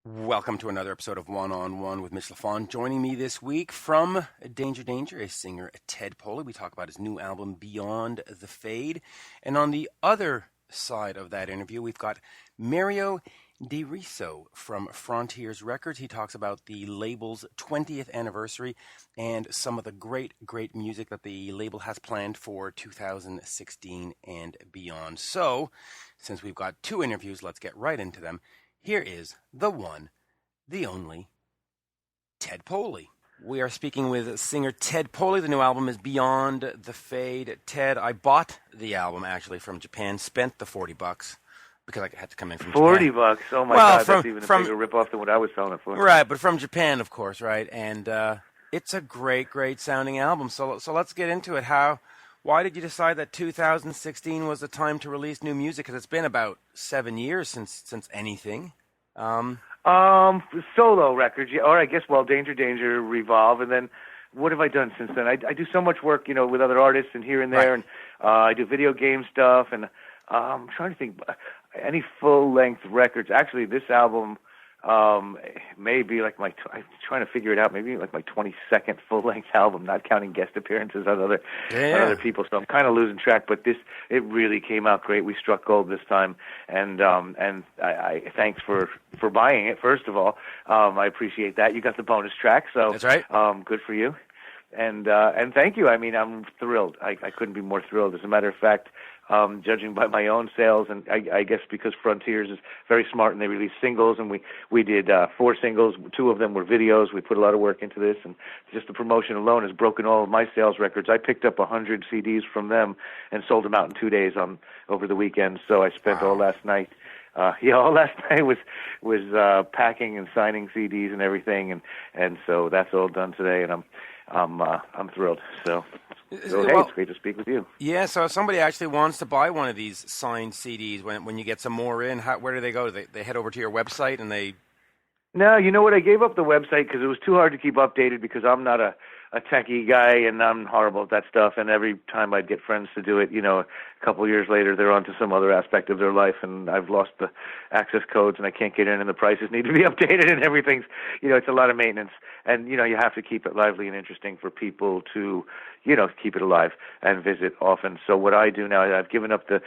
Welcome to another episode of One on One with Mitch Lafon. Joining me this week from Danger Danger is singer Ted Poley. We talk about his new album, Beyond the Fade. And on the other side of that interview, we've got Mario Di Riso from Frontiers Records. He talks about the label's 20th anniversary and some of the great music that the label has planned for 2016 and beyond. So, since we've got two interviews, let's get right into them. Here is the one, the only, Ted Poley. We are speaking with singer Ted Poley. The new album is Beyond the Fade. Ted, I bought the album actually from Japan, spent the $40 because I had to come in from $40. Japan. Oh my God, that's even a bigger ripoff than what I was selling it for. Right, but from Japan, of course, right? And it's a great sounding album. So let's get into it. Why did you decide that 2016 was the time to release new music? Because it's been about 7 years since anything. Solo records, yeah, or I guess, Danger Danger, Revolve, and then what have I done since then? I do so much work, with other artists and here and there, right. And I do video game stuff, and I'm trying to think, any full-length records. Actually, this album may be like I'm trying to figure it out, maybe like my 22nd full-length album, not counting guest appearances on other people, so I'm kind of losing track, but it really came out great. We struck gold this time, and I thanks for buying it, first of all. I appreciate that. You got the bonus track, so that's right. Good for you. And thank you. I mean, I'm thrilled. I couldn't be more thrilled. As a matter of fact, judging by my own sales, and I guess because Frontiers is very smart and they release singles, and we did 4 singles. 2 of them were videos. We put a lot of work into this, and just the promotion alone has broken all of my sales records. I picked up 100 CDs from them and sold them out in 2 days over the weekend. So I spent all last night. All last night was packing and signing CDs and everything, and so that's all done today, and I'm thrilled. So it's great to speak with you. Yeah, so if somebody actually wants to buy one of these signed CDs, when you get some more in, where do they go? They head over to your website and they... No, you know what? I gave up the website because it was too hard to keep updated because I'm not a techie guy and I'm horrible at that stuff. And every time I'd get friends to do it, a couple of years later, they're on to some other aspect of their life and I've lost the access codes and I can't get in and the prices need to be updated and everything's, it's a lot of maintenance. And, you have to keep it lively and interesting for people to, keep it alive and visit often. So what I do now, I've given up the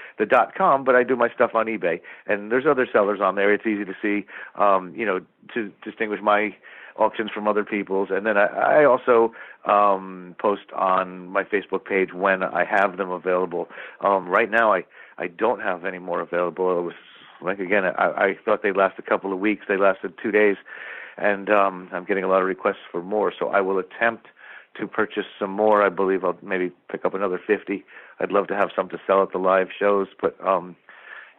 .com, but I do my stuff on eBay. And there's other sellers on there. It's easy to see, to distinguish my auctions from other people's. And then I also post on my Facebook page when I have them available. Right now, I don't have any more available. It was like, again, I thought they'd last a couple of weeks. They lasted 2 days. And I'm getting a lot of requests for more. So I will attempt to purchase some more. I believe I'll maybe pick up another 50. I'd love to have some to sell at the live shows, but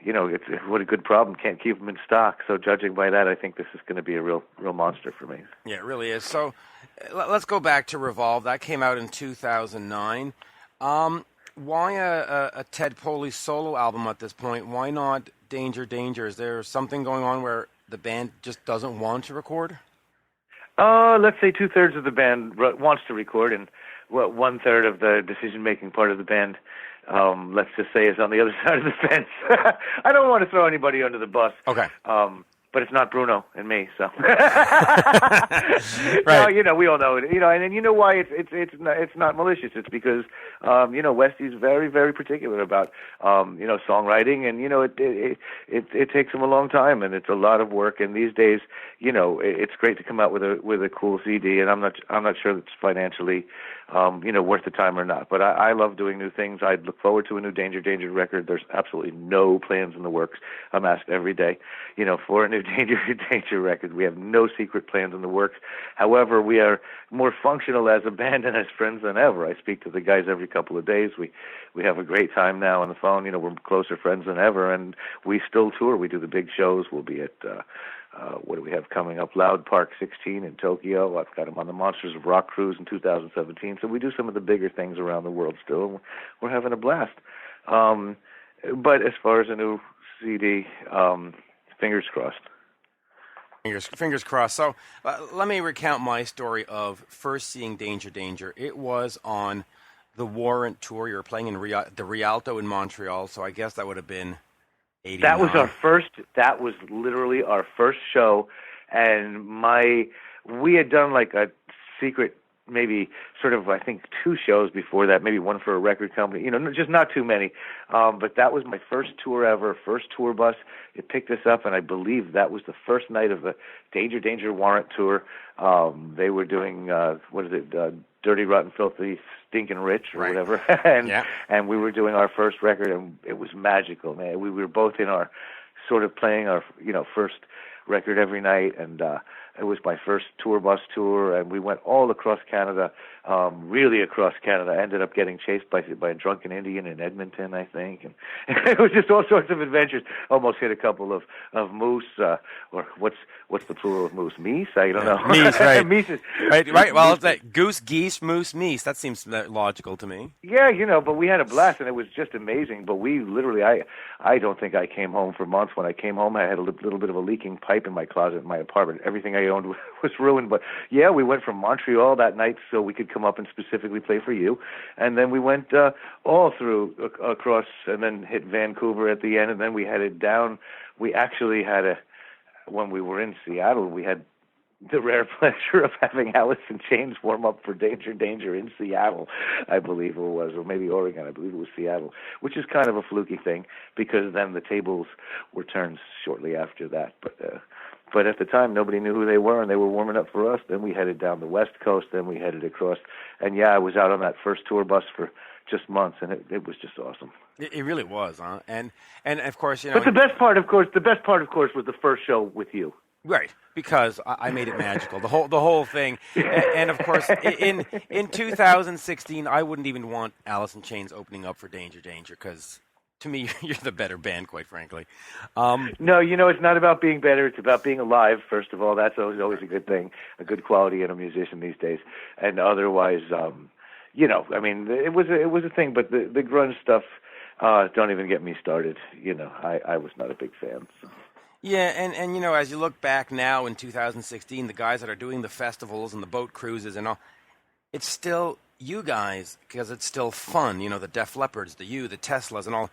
it's what a good problem. Can't keep them in stock. So judging by that, I think this is going to be a real monster for me. Yeah, it really is. So let's go back to Revolve. That came out in 2009. Why a Ted Poley solo album at this point? Why not Danger Danger? Is there something going on where the band just doesn't want to record? Let's say 2/3 of the band wants to record, and 1/3 of the decision-making part of the band, let's just say, is on the other side of the fence. I don't want to throw anybody under the bus. Okay. But it's not Bruno and me, so. Right. No, we all know it. And you know why it's not malicious. It's because Westy's very, very particular about songwriting, and it takes him a long time, and it's a lot of work. And these days, it's great to come out with a cool CD, and I'm not sure it's financially worth the time or not. But I love doing new things. I look forward to a new Danger Danger record. There's absolutely no plans in the works. I'm asked every day, for a new Danger Danger record. We have no secret plans in the works. However, we are more functional as a band and as friends than ever. I speak to the guys every couple of days. We have a great time now on the phone. We're closer friends than ever, and we still tour. We do the big shows. We'll be at what do we have coming up? Loud Park 16 in Tokyo. I've got them on the Monsters of Rock cruise in 2017. So we do some of the bigger things around the world still. We're having a blast. But as far as a new CD, fingers crossed. Fingers crossed. So let me recount my story of first seeing Danger Danger. It was on the Warrant tour. You were playing in the Rialto in Montreal, so I guess that would have been 89. That was literally our first show, and we had done like a secret, maybe sort of, I think 2 shows before that, maybe one for a record company, just not too many. But that was my first tour ever, first tour bus. It picked us up, and I believe that was the first night of the Danger Warrant tour. They were doing, Dirty, Rotten, Filthy, Stinking Rich or whatever. And we were doing our first record, and it was magical, man. We were both in our sort of playing our, first record every night, and it was my first tour bus tour, and we went all across Canada, really across Canada. I ended up getting chased by a drunken Indian in Edmonton, I think, and it was just all sorts of adventures. Almost hit a couple of moose, or what's the plural of moose? Meese? I don't know. Meese, right? Meese. Right. Well, it's like goose, geese, moose, meese. That seems logical to me. Yeah, but we had a blast, and it was just amazing. But we literally, I don't think I came home for months. When I came home, I had a little bit of a leaking pipe in my closet in my apartment. Everything I owned was ruined. But yeah, we went from Montreal that night so we could come up and specifically play for you, and then we went all through across, and then hit Vancouver at the end, and then we headed down. We actually had when we were in Seattle, we had the rare pleasure of having Alice in Chains warm up for Danger in Seattle, I believe it was, or maybe Oregon. I believe it was Seattle, which is kind of a fluky thing because then the tables were turned shortly after that. But at the time, nobody knew who they were, and they were warming up for us. Then we headed down the West Coast. Then we headed across. And, yeah, I was out on that first tour bus for just months, and it was just awesome. It really was, huh? And of course, But the best part, of course, was the first show with you. Right, because I made it magical, the whole thing. And of course, in 2016, I wouldn't even want Alice in Chains opening up for Danger, because to me, you're the better band, quite frankly. No, it's not about being better. It's about being alive, first of all. That's always a good thing, a good quality in a musician these days. And otherwise, it was a thing. But the grunge stuff, don't even get me started. I was not a big fan. So. Yeah, and as you look back now in 2016, the guys that are doing the festivals and the boat cruises and all, it's still you guys, because it's still fun. The Def Leppards, the Teslas and all.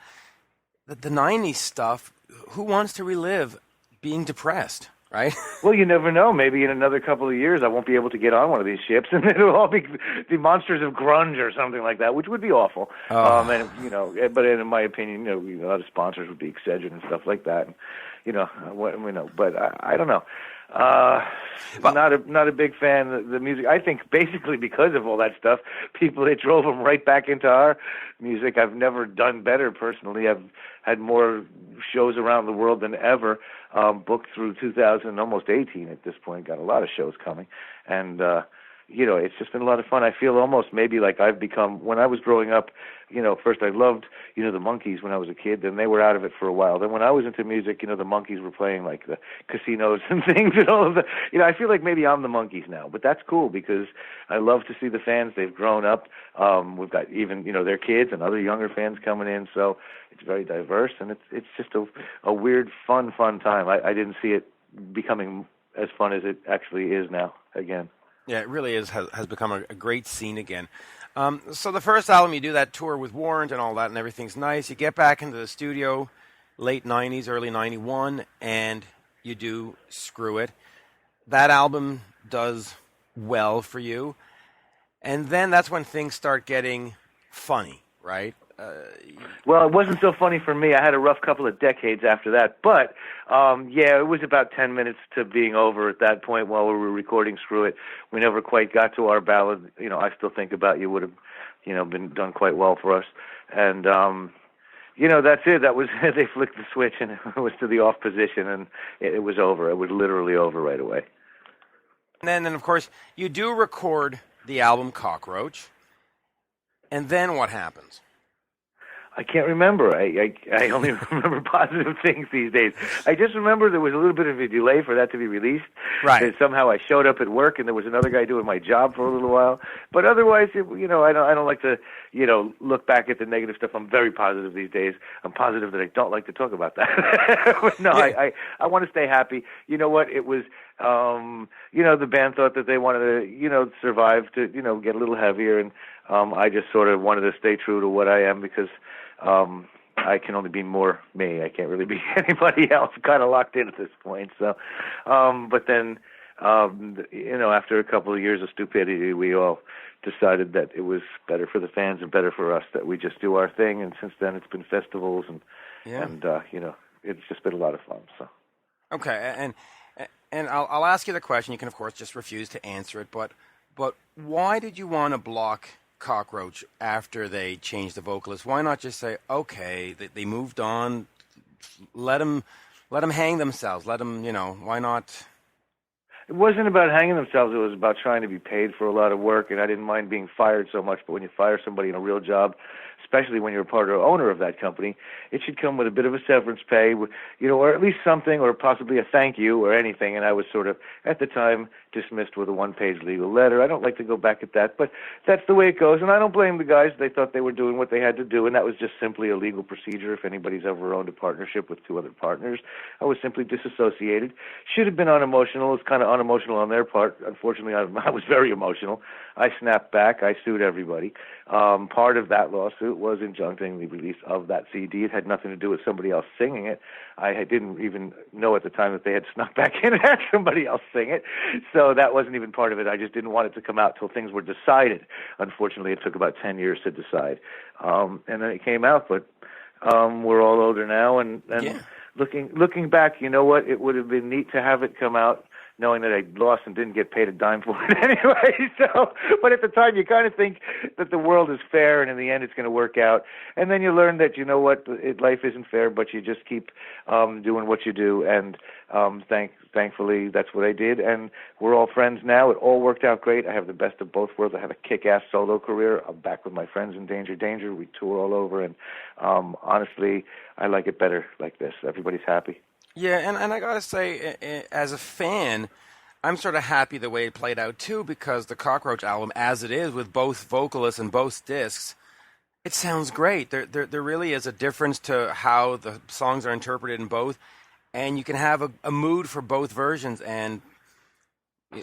The 90s stuff, who wants to relive being depressed, right? Well, you never know. Maybe in another couple of years I won't be able to get on one of these ships, and it'll all be the monsters of grunge or something like that, which would be awful. But in my opinion, a lot of sponsors would be Excedrin and stuff like that. But I don't know. Not a big fan of the music. I think basically because of all that stuff, it drove them right back into our music. I've never done better personally. I've had more shows around the world than ever, booked through 2018 at this point. Got a lot of shows coming, and it's just been a lot of fun. I feel almost maybe like I've become, when I was growing up, first I loved, the Monkees when I was a kid, then they were out of it for a while. Then when I was into music, the Monkees were playing like the casinos and things and all of the, I feel like maybe I'm the Monkees now, but that's cool because I love to see the fans. They've grown up. We've got even, their kids and other younger fans coming in. So it's very diverse and it's just a weird, fun time. I didn't see it becoming as fun as it actually is now again. Yeah, it really has become a great scene again. So the first album, you do that tour with Warrant and all that, and everything's nice. You get back into the studio, late 90s, early 91, and you do Screw It. That album does well for you. And then that's when things start getting funny, right? Well, it wasn't so funny for me. I had a rough couple of decades after that. But, it was about 10 minutes to being over at that point while we were recording Screw It. We never quite got to our ballad. I Still Think About You would have, been done quite well for us. And, that's it. That was, they flicked the switch and it was to the off position and it was over. It was literally over right away. And then, of course, you do record the album Cockroach. And then what happens? I can't remember. I only remember positive things these days. I just remember there was a little bit of a delay for that to be released. Right. And somehow I showed up at work and there was another guy doing my job for a little while. But otherwise, I don't like to, look back at the negative stuff. I'm very positive these days. I'm positive that I don't like to talk about that. But no, yeah. I want to stay happy. You know what? It was, the band thought that they wanted to, survive to, get a little heavier. And I just sort of wanted to stay true to what I am because, I can only be more me. I can't really be anybody else. I'm kind of locked in at this point. So, but then, after a couple of years of stupidity, we all decided that it was better for the fans and better for us that we just do our thing. And since then, it's been festivals and it's just been a lot of fun. So. Okay, and I'll ask you the question. You can, of course, just refuse to answer it. But why did you want to block Cockroach after they changed the vocalist? Why not just say, okay, they moved on, let them hang themselves, let them, why not? It wasn't about hanging themselves. It was about trying to be paid for a lot of work, and I didn't mind being fired so much. But when you fire somebody in a real job, especially when you're a part or owner of that company, it should come with a bit of a severance pay, or at least something, or possibly a thank you or anything. And I was sort of, at the time, dismissed with a one-page legal letter. I don't like to go back at that, but that's the way it goes. And I don't blame the guys. They thought they were doing what they had to do, and that was just simply a legal procedure. If anybody's ever owned a partnership with two other partners, I was simply disassociated. Should have been unemotional. It's kind of unemotional on their part. Unfortunately, I was very emotional. I snapped back. I sued everybody. Part of that lawsuit was injuncting the release of that CD. It had nothing to do with somebody else singing it. I didn't even know at the time that they had snuck back in and had somebody else sing it. So that wasn't even part of it. I just didn't want it to come out till things were decided. Unfortunately, it took about 10 years to decide. And then it came out, but we're all older now. And yeah. Looking back, you know what? It would have been neat to have it come out knowing that I lost and didn't get paid a dime for it anyway. So, but at the time, you kind of think that the world is fair, and in the end, it's going to work out. And then you learn that, life isn't fair, but you just keep doing what you do. And thankfully, that's what I did. And we're all friends now. It all worked out great. I have the best of both worlds. I have a kick-ass solo career. I'm back with my friends in Danger. We tour all over. And honestly, I like it better like this. Everybody's happy. Yeah, and I got to say, as a fan, I'm sort of happy the way it played out, too, because the Cockroach album, as it is, with both vocalists and both discs, it sounds great. There really is a difference to how the songs are interpreted in both, and you can have a mood for both versions, and,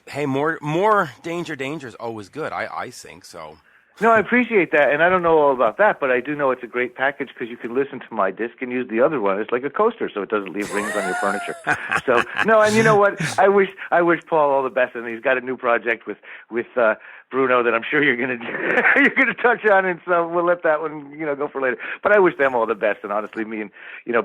hey, more Danger is always good, I think, so... No, I appreciate that, and I don't know all about that, but I do know it's a great package because you can listen to my disc and use the other one. It's like a coaster, so it doesn't leave rings on your furniture. So, no, and you know what? I wish Paul all the best, and he's got a new project with Bruno that I'm sure you're gonna touch on, and so we'll let that one go for later. But I wish them all the best, and honestly, me and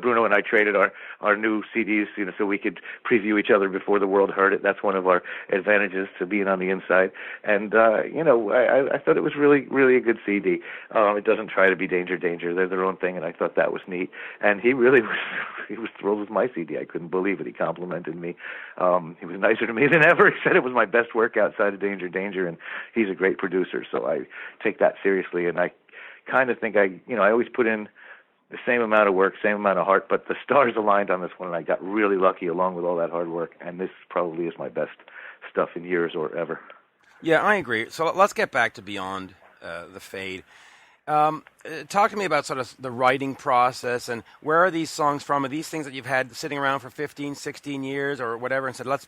Bruno and I traded our new CDs so we could preview each other before the world heard it. That's one of our advantages to being on the inside, and I thought it was really a good CD. It doesn't try to be Danger. They're their own thing, and I thought that was neat. And he really was thrilled with my CD. I couldn't believe it. He complimented me. He was nicer to me than ever. He said it was my best work outside of Danger, and he's a great producer, so I take that seriously. And I kind of think I always put in the same amount of work, same amount of heart, but the stars aligned on this one, and I got really lucky along with all that hard work, and this probably is my best stuff in years or ever. Yeah, I agree. So let's get back to Beyond the Fade. Talk to me about sort of the writing process, and where are these songs from? Are these things that you've had sitting around for 15, 16 years or whatever and said, let's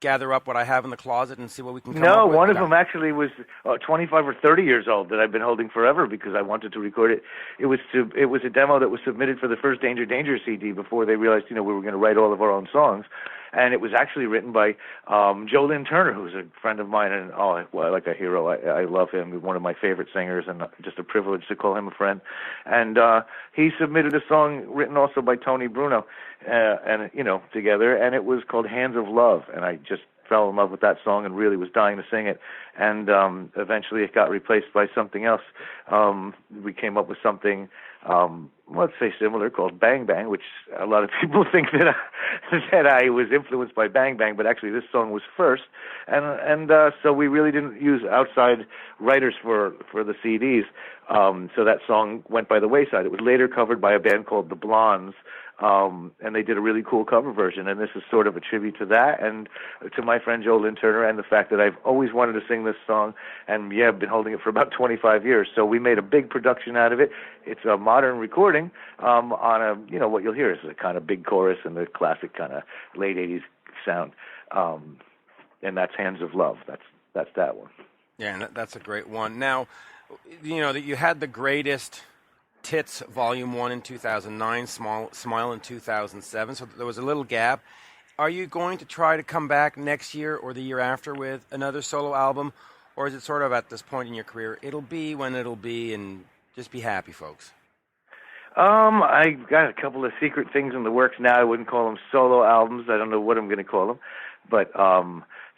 gather up what I have in the closet and see what we can come up with? No, one of them actually was 25 or 30 years old that I've been holding forever because I wanted to record it. It was a demo that was submitted for the first Danger CD before they realized, we were going to write all of our own songs. And it was actually written by Joe Lynn Turner, who's a friend of mine, and like a hero. I love him. He's one of my favorite singers, and just a privilege to call him a friend. And he submitted a song written also by Tony Bruno, and together, and it was called Hands of Love. And I just fell in love with that song and really was dying to sing it. And eventually it got replaced by something else. We came up with something, let's say similar, called Bang Bang, which a lot of people think that I was influenced by Bang Bang, but actually this song was first. And so we really didn't use outside writers for the CDs. So that song went by the wayside. It was later covered by a band called The Blondes, and they did a really cool cover version, and this is sort of a tribute to that and to my friend Joe Lynn Turner and the fact that I've always wanted to sing this song, and I've been holding it for about 25 years. So we made a big production out of it. It's a modern recording on what you'll hear is a kind of big chorus and the classic kind of late 80s sound, and that's Hands of Love. That's that one. Yeah, and that's a great one. Now, that you had the greatest Tits Volume 1 in 2009, Smile in 2007, so there was a little gap. Are you going to try to come back next year or the year after with another solo album, or is it sort of at this point in your career, it'll be when it'll be, and just be happy, folks? I got a couple of secret things in the works now. I wouldn't call them solo albums. I don't know what I'm going to call them. But,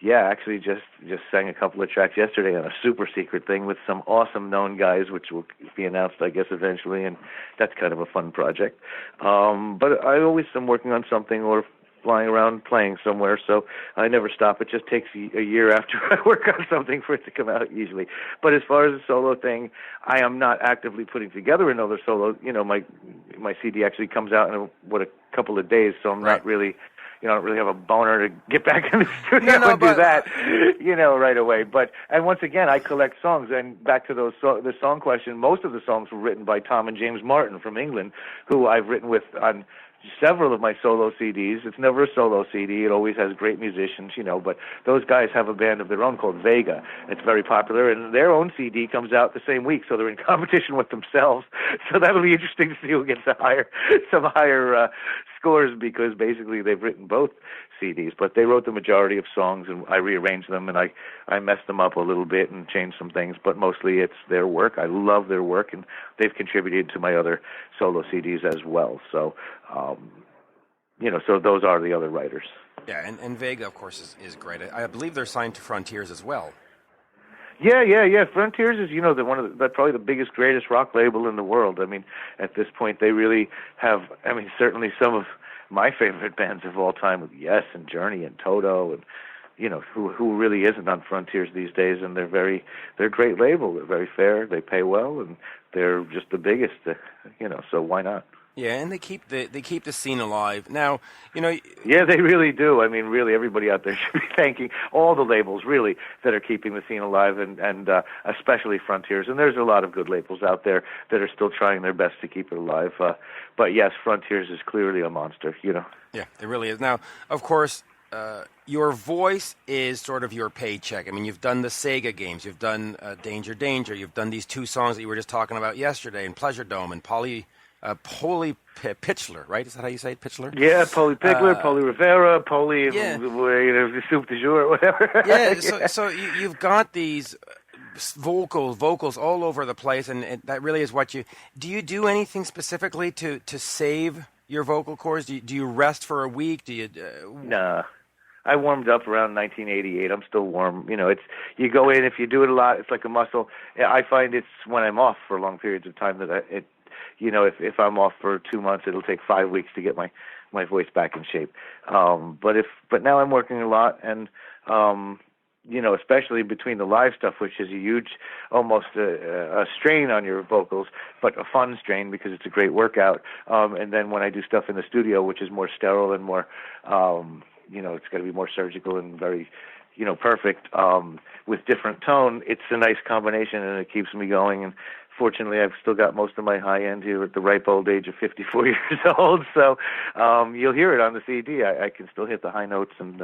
yeah, actually just sang a couple of tracks yesterday on a super secret thing with some awesome known guys, which will be announced, I guess, eventually, and that's kind of a fun project. But I always am working on something or flying around playing somewhere, so I never stop. It just takes a year after I work on something for it to come out usually. But as far as the solo thing, I am not actively putting together another solo. You know, my CD actually comes out in a couple of days, so I'm not really, I don't really have a boner to get back in the studio and do that, right away. And once again, I collect songs. And back to the song question, most of the songs were written by Tom and James Martin from England, who I've written with on several of my solo CDs. It's never a solo CD. It always has great musicians, but those guys have a band of their own called Vega. It's very popular, and their own CD comes out the same week, so they're in competition with themselves. So that'll be interesting to see who gets some higher scores, because basically they've written both CDs, but they wrote the majority of songs, and I rearranged them, and I messed them up a little bit and changed some things, but mostly it's their work. I love their work, and they've contributed to my other solo CDs as well. So, so those are the other writers. Yeah, and Vega, of course, is great. I believe they're signed to Frontiers as well. Yeah. Frontiers is, probably the biggest, greatest rock label in the world. I mean, at this point, they really have, certainly some of my favorite bands of all time with Yes and Journey and Toto and, who really isn't on Frontiers these days, and they're a great label. They're very fair, they pay well, and they're just the biggest, so why not? Yeah, and they keep the scene alive. Now, Yeah, they really do. I mean, really, everybody out there should be thanking all the labels, really, that are keeping the scene alive, and especially Frontiers. And there's a lot of good labels out there that are still trying their best to keep it alive. But yes, Frontiers is clearly a monster, Yeah, it really is. Now, of course, your voice is sort of your paycheck. I mean, you've done the Sega games, you've done Danger Danger, you've done these two songs that you were just talking about yesterday in Pleasure Dome and Poley Pitchler, right? Is that how you say it, Pitchler? Yeah, Poley Pickler, Poley Rivera, Poley, Soup du Jour, whatever. Yeah, so you've got these vocals all over the place, and that really is what you... Do you do anything specifically to save your vocal cords? Do you rest for a week? Do you... Nah. I warmed up around 1988. I'm still warm. You go in, if you do it a lot, it's like a muscle. I find it's when I'm off for long periods of time that if I'm off for 2 months, it'll take 5 weeks to get my voice back in shape. But now I'm working a lot, and especially between the live stuff, which is a huge, almost a strain on your vocals, but a fun strain because it's a great workout. And then when I do stuff in the studio, which is more sterile and more, it's got to be more surgical and very, perfect, with different tone, it's a nice combination, and it keeps me going. And fortunately, I've still got most of my high end here at the ripe old age of 54 years old. So you'll hear it on the CD. I can still hit the high notes, and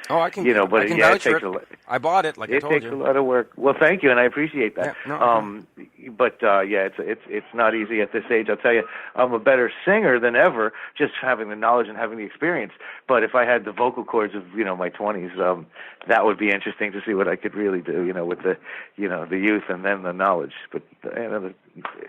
I can. But I can yeah, vouch for it. I bought it, like I told you. It takes a lot of work. Well, thank you, and I appreciate that. Yeah, it's not easy at this age. I'll tell you, I'm a better singer than ever, just having the knowledge and having the experience. But if I had the vocal cords of my 20s, that would be interesting to see what I could really do. With the the youth and then the knowledge. But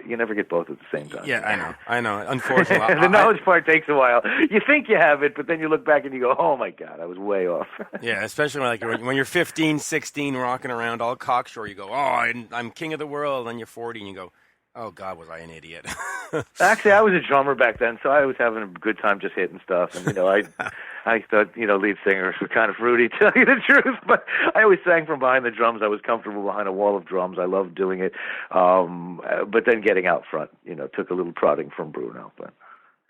you never get both at the same time. Yeah, I know. Unfortunately, the knowledge part takes a while. You think you have it, but then you look back and you go, "Oh my God, I was way off." Yeah, especially when you're 15, 16, rocking around all cocksure, you go, "Oh, I'm king of the world." And you're 40, and you go, "Oh God, was I an idiot?" Actually, I was a drummer back then, so I was having a good time just hitting stuff. And I thought lead singers were kind of fruity, to tell you the truth. But I always sang from behind the drums. I was comfortable behind a wall of drums. I loved doing it. But then getting out front, took a little prodding from Bruno. But.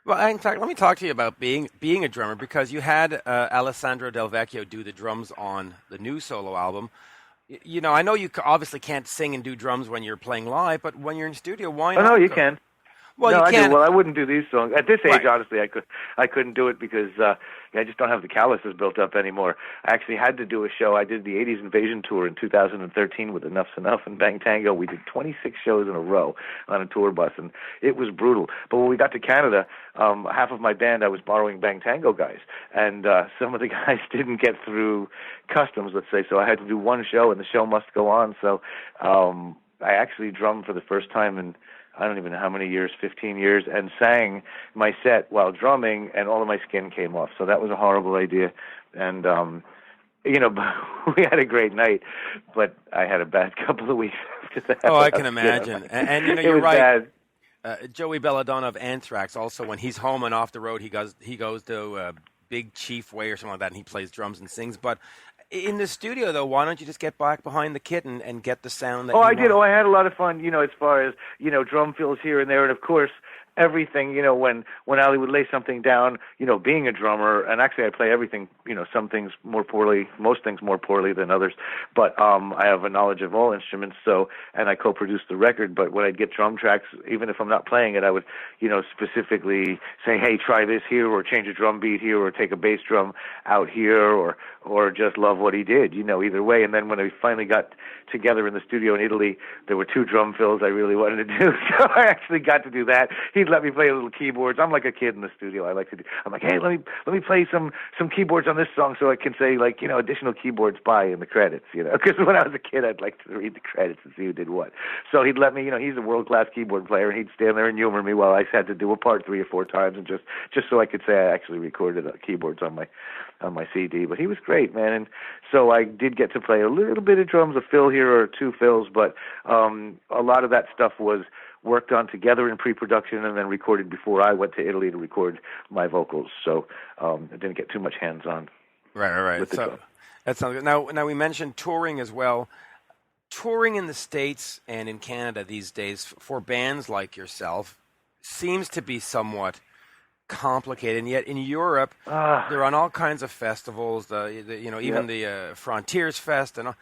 Well, in fact, let me talk to you about being a drummer, because you had Alessandro Del Vecchio do the drums on the new solo album. I know you obviously can't sing and do drums when you're playing live, but when you're in studio, why not? Oh, no, you can. Well, no, you I can. do. Well, I wouldn't do these songs at this age. Right. Honestly, I couldn't do it because I just don't have the calluses built up anymore. I actually had to do a show. I did the 80s Invasion tour in 2013 with Enough's Enough and Bang Tango. We did 26 shows in a row on a tour bus, and it was brutal. But when we got to Canada, half of my band, I was borrowing Bang Tango guys, and some of the guys didn't get through customs, let's say, so I had to do one show, and the show must go on. So I actually drummed for the first time in I don't even know how many years, 15 years, and sang my set while drumming, and all of my skin came off. So that was a horrible idea. And, we had a great night, but I had a bad couple of weeks after that. Oh, I can imagine. And you're right. Bad. Joey Belladonna of Anthrax, also, when he's home and off the road, he goes to Big Chief Way or something like that, and he plays drums and sings. But in the studio, though, why don't you just get back behind the kit and get the sound that you want? I did. I had a lot of fun, as far as, drum fills here and there. And, of course, everything, when Ali would lay something down, being a drummer, and actually I play everything, some things more poorly, most things more poorly than others, but I have a knowledge of all instruments, and I co-produced the record, but when I'd get drum tracks, even if I'm not playing it, I would, specifically say, hey, try this here, or change a drum beat here, or take a bass drum out here, or just love what he did, either way. And then when we finally got together in the studio in Italy, there were 2 drum fills I really wanted to do, so I actually got to do that. He'd let me play little keyboards. I'm like a kid in the studio. I'm like, hey, let me play some keyboards on this song so I can say, additional keyboards by in the credits, because when I was a kid, I'd like to read the credits and see who did what. So he'd let me, he's a world-class keyboard player, and he'd stand there and humor me while I had to do a part 3 or 4 times, and just so I could say I actually recorded keyboards on my CD. But he was great, man. And so I did get to play a little bit of drums, a fill here or 2 fills, but a lot of that stuff was worked on together in pre-production and then recorded before I went to Italy to record my vocals. So I didn't get too much hands-on. Right. So that sounds good. Now we mentioned touring as well. Touring in the States and in Canada these days for bands like yourself seems to be somewhat complicated, and yet in Europe they're on all kinds of festivals. Even the Frontiers Fest and all.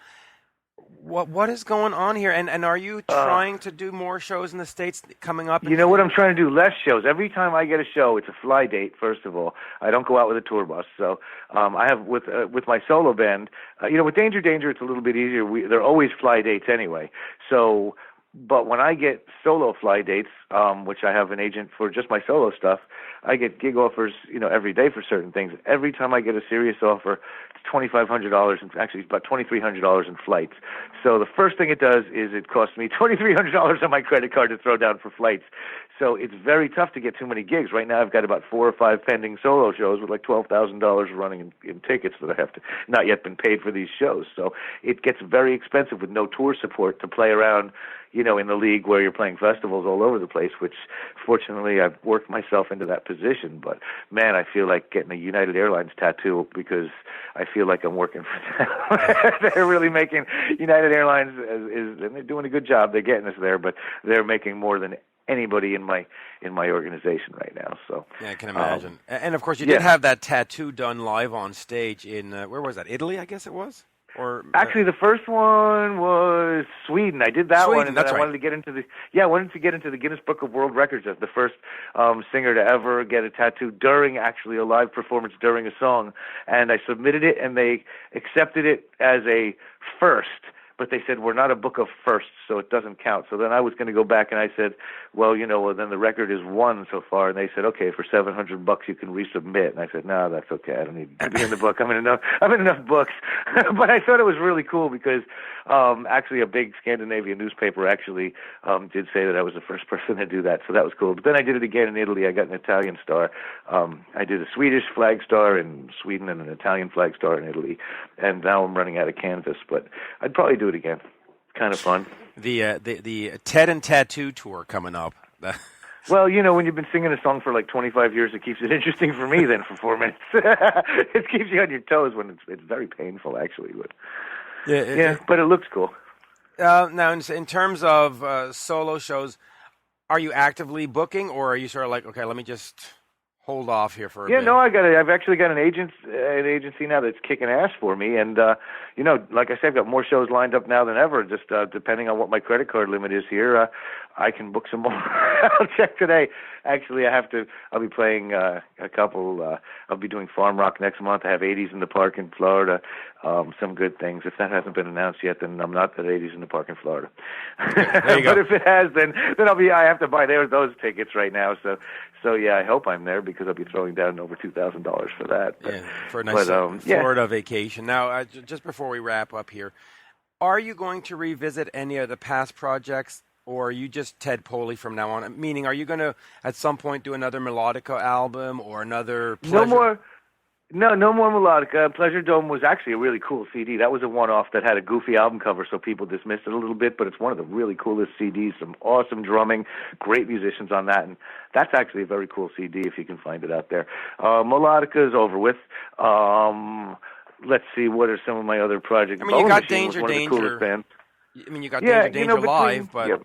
What is going on here? And are you trying to do more shows in the States coming up? What I'm trying to do? Less shows. Every time I get a show, it's a fly date, first of all. I don't go out with a tour bus. So I have, with my solo band, with Danger, it's a little bit easier. They're always fly dates anyway. So, but when I get solo fly dates, which I have an agent for just my solo stuff, I get gig offers, every day for certain things. Every time I get a serious offer, it's $2,500, and actually it's about $2,300 in flights. So the first thing it does is it costs me $2,300 on my credit card to throw down for flights. So it's very tough to get too many gigs. Right now I've got about 4 or 5 pending solo shows with like $12,000 running in tickets that I have to not yet been paid for these shows. So it gets very expensive with no tour support to play around, in the league where you're playing festivals all over the place, which fortunately I've worked myself into that position. But man, I feel like getting a United Airlines tattoo because I feel like I'm working for them. They're really making United Airlines and they're doing a good job. They're getting us there, but they're making more than anybody in my organization right now. So yeah, I can imagine. And of course, you did have that tattoo done live on stage in where was that? Italy, I guess it was. Or actually, the first one was Sweden. I did that one, and then I wanted to get into the Guinness Book of World Records as the first singer to ever get a tattoo during actually a live performance during a song. And I submitted it, and they accepted it as a first. But they said, we're not a book of firsts, so it doesn't count. So then I was going to go back, and I said, well, then the record is 1 so far. And they said, okay, for $700 you can resubmit. And I said, no, that's okay. I don't need to be in the book. I'm in enough books. But I thought it was really cool because actually a big Scandinavian newspaper actually did say that I was the first person to do that. So that was cool. But then I did it again in Italy. I got an Italian star. I did a Swedish flag star in Sweden and an Italian flag star in Italy. And now I'm running out of canvas. But I'd probably do it again. Kind of fun. The Ted and Tattoo tour coming up. Well, when you've been singing a song for like 25 years, it keeps it interesting for me then for 4 minutes. It keeps you on your toes when it's very painful, actually. But but it looks cool. Now, in terms of solo shows, are you actively booking, or are you sort of like, okay, let me just hold off here for a Yeah, bit. no, I've actually got an agency now that's kicking ass for me, and like I said, I've got more shows lined up now than ever. Just depending on what my credit card limit is here, I can book some more. I'll check today. Actually, I'll be playing a couple. I'll be doing Farm Rock next month. I have 80s in the Park in Florida. Some good things. If that hasn't been announced yet, then I'm not at 80s in the Park in Florida. There you go. But if it has, then I have to buy those tickets right now. So yeah, I hope I'm there because I'll be throwing down over $2,000 for that. Yeah, for a nice Florida vacation. Now, just before we wrap up here, are you going to revisit any of the past projects, or are you just Ted Poley from now on? Meaning, are you going to at some point do another Melodica album or another Pleasure? No more Melodica. Pleasure Dome was actually a really cool CD. That was a one-off that had a goofy album cover, so people dismissed it a little bit, but it's one of the really coolest CDs, some awesome drumming, great musicians on that, and that's actually a very cool CD if you can find it out there. Melodica is over with. Let's see, what are some of my other projects? I mean, you got Danger. I mean, you got Danger live, but...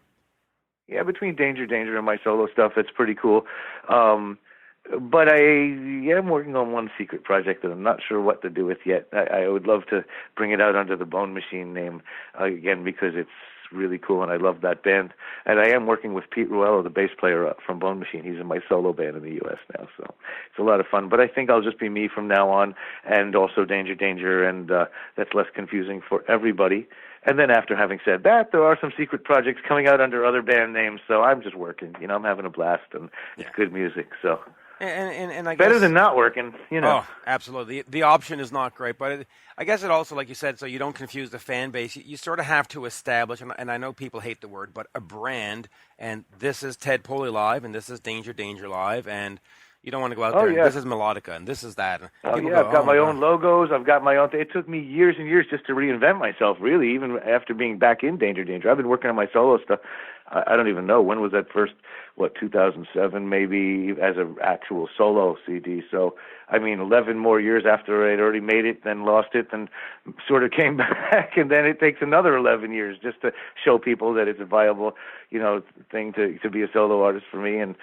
Yeah, between Danger and my solo stuff, it's pretty cool. But I'm working on one secret project that I'm not sure what to do with yet. I would love to bring it out under the Bone Machine name again because it's really cool and I love that band. And I am working with Pete Ruello, the bass player from Bone Machine. He's in my solo band in the U.S. now, so it's a lot of fun. But I think I'll just be me from now on, and also Danger, and that's less confusing for everybody. And then after having said that, there are some secret projects coming out under other band names, so I'm just working. I'm having a blast, and it's good music, so... And I guess, better than not working, Oh, absolutely. The option is not great, but I guess it also, like you said, so you don't confuse the fan base. You sort of have to establish, and I know people hate the word, but a brand. And this is Ted Poley live, and this is Danger Live, and you don't want to go out there. And this is Melodica, and this is that. I've got my own logos. I've got my own. It took me years and years just to reinvent myself. Really, even after being back in Danger. I've been working on my solo stuff. I don't even know when was that first. 2007 maybe as an actual solo CD. So, 11 more years after I'd already made it, then lost it, then sort of came back, and then it takes another 11 years just to show people that it's a viable, thing to be a solo artist for me. And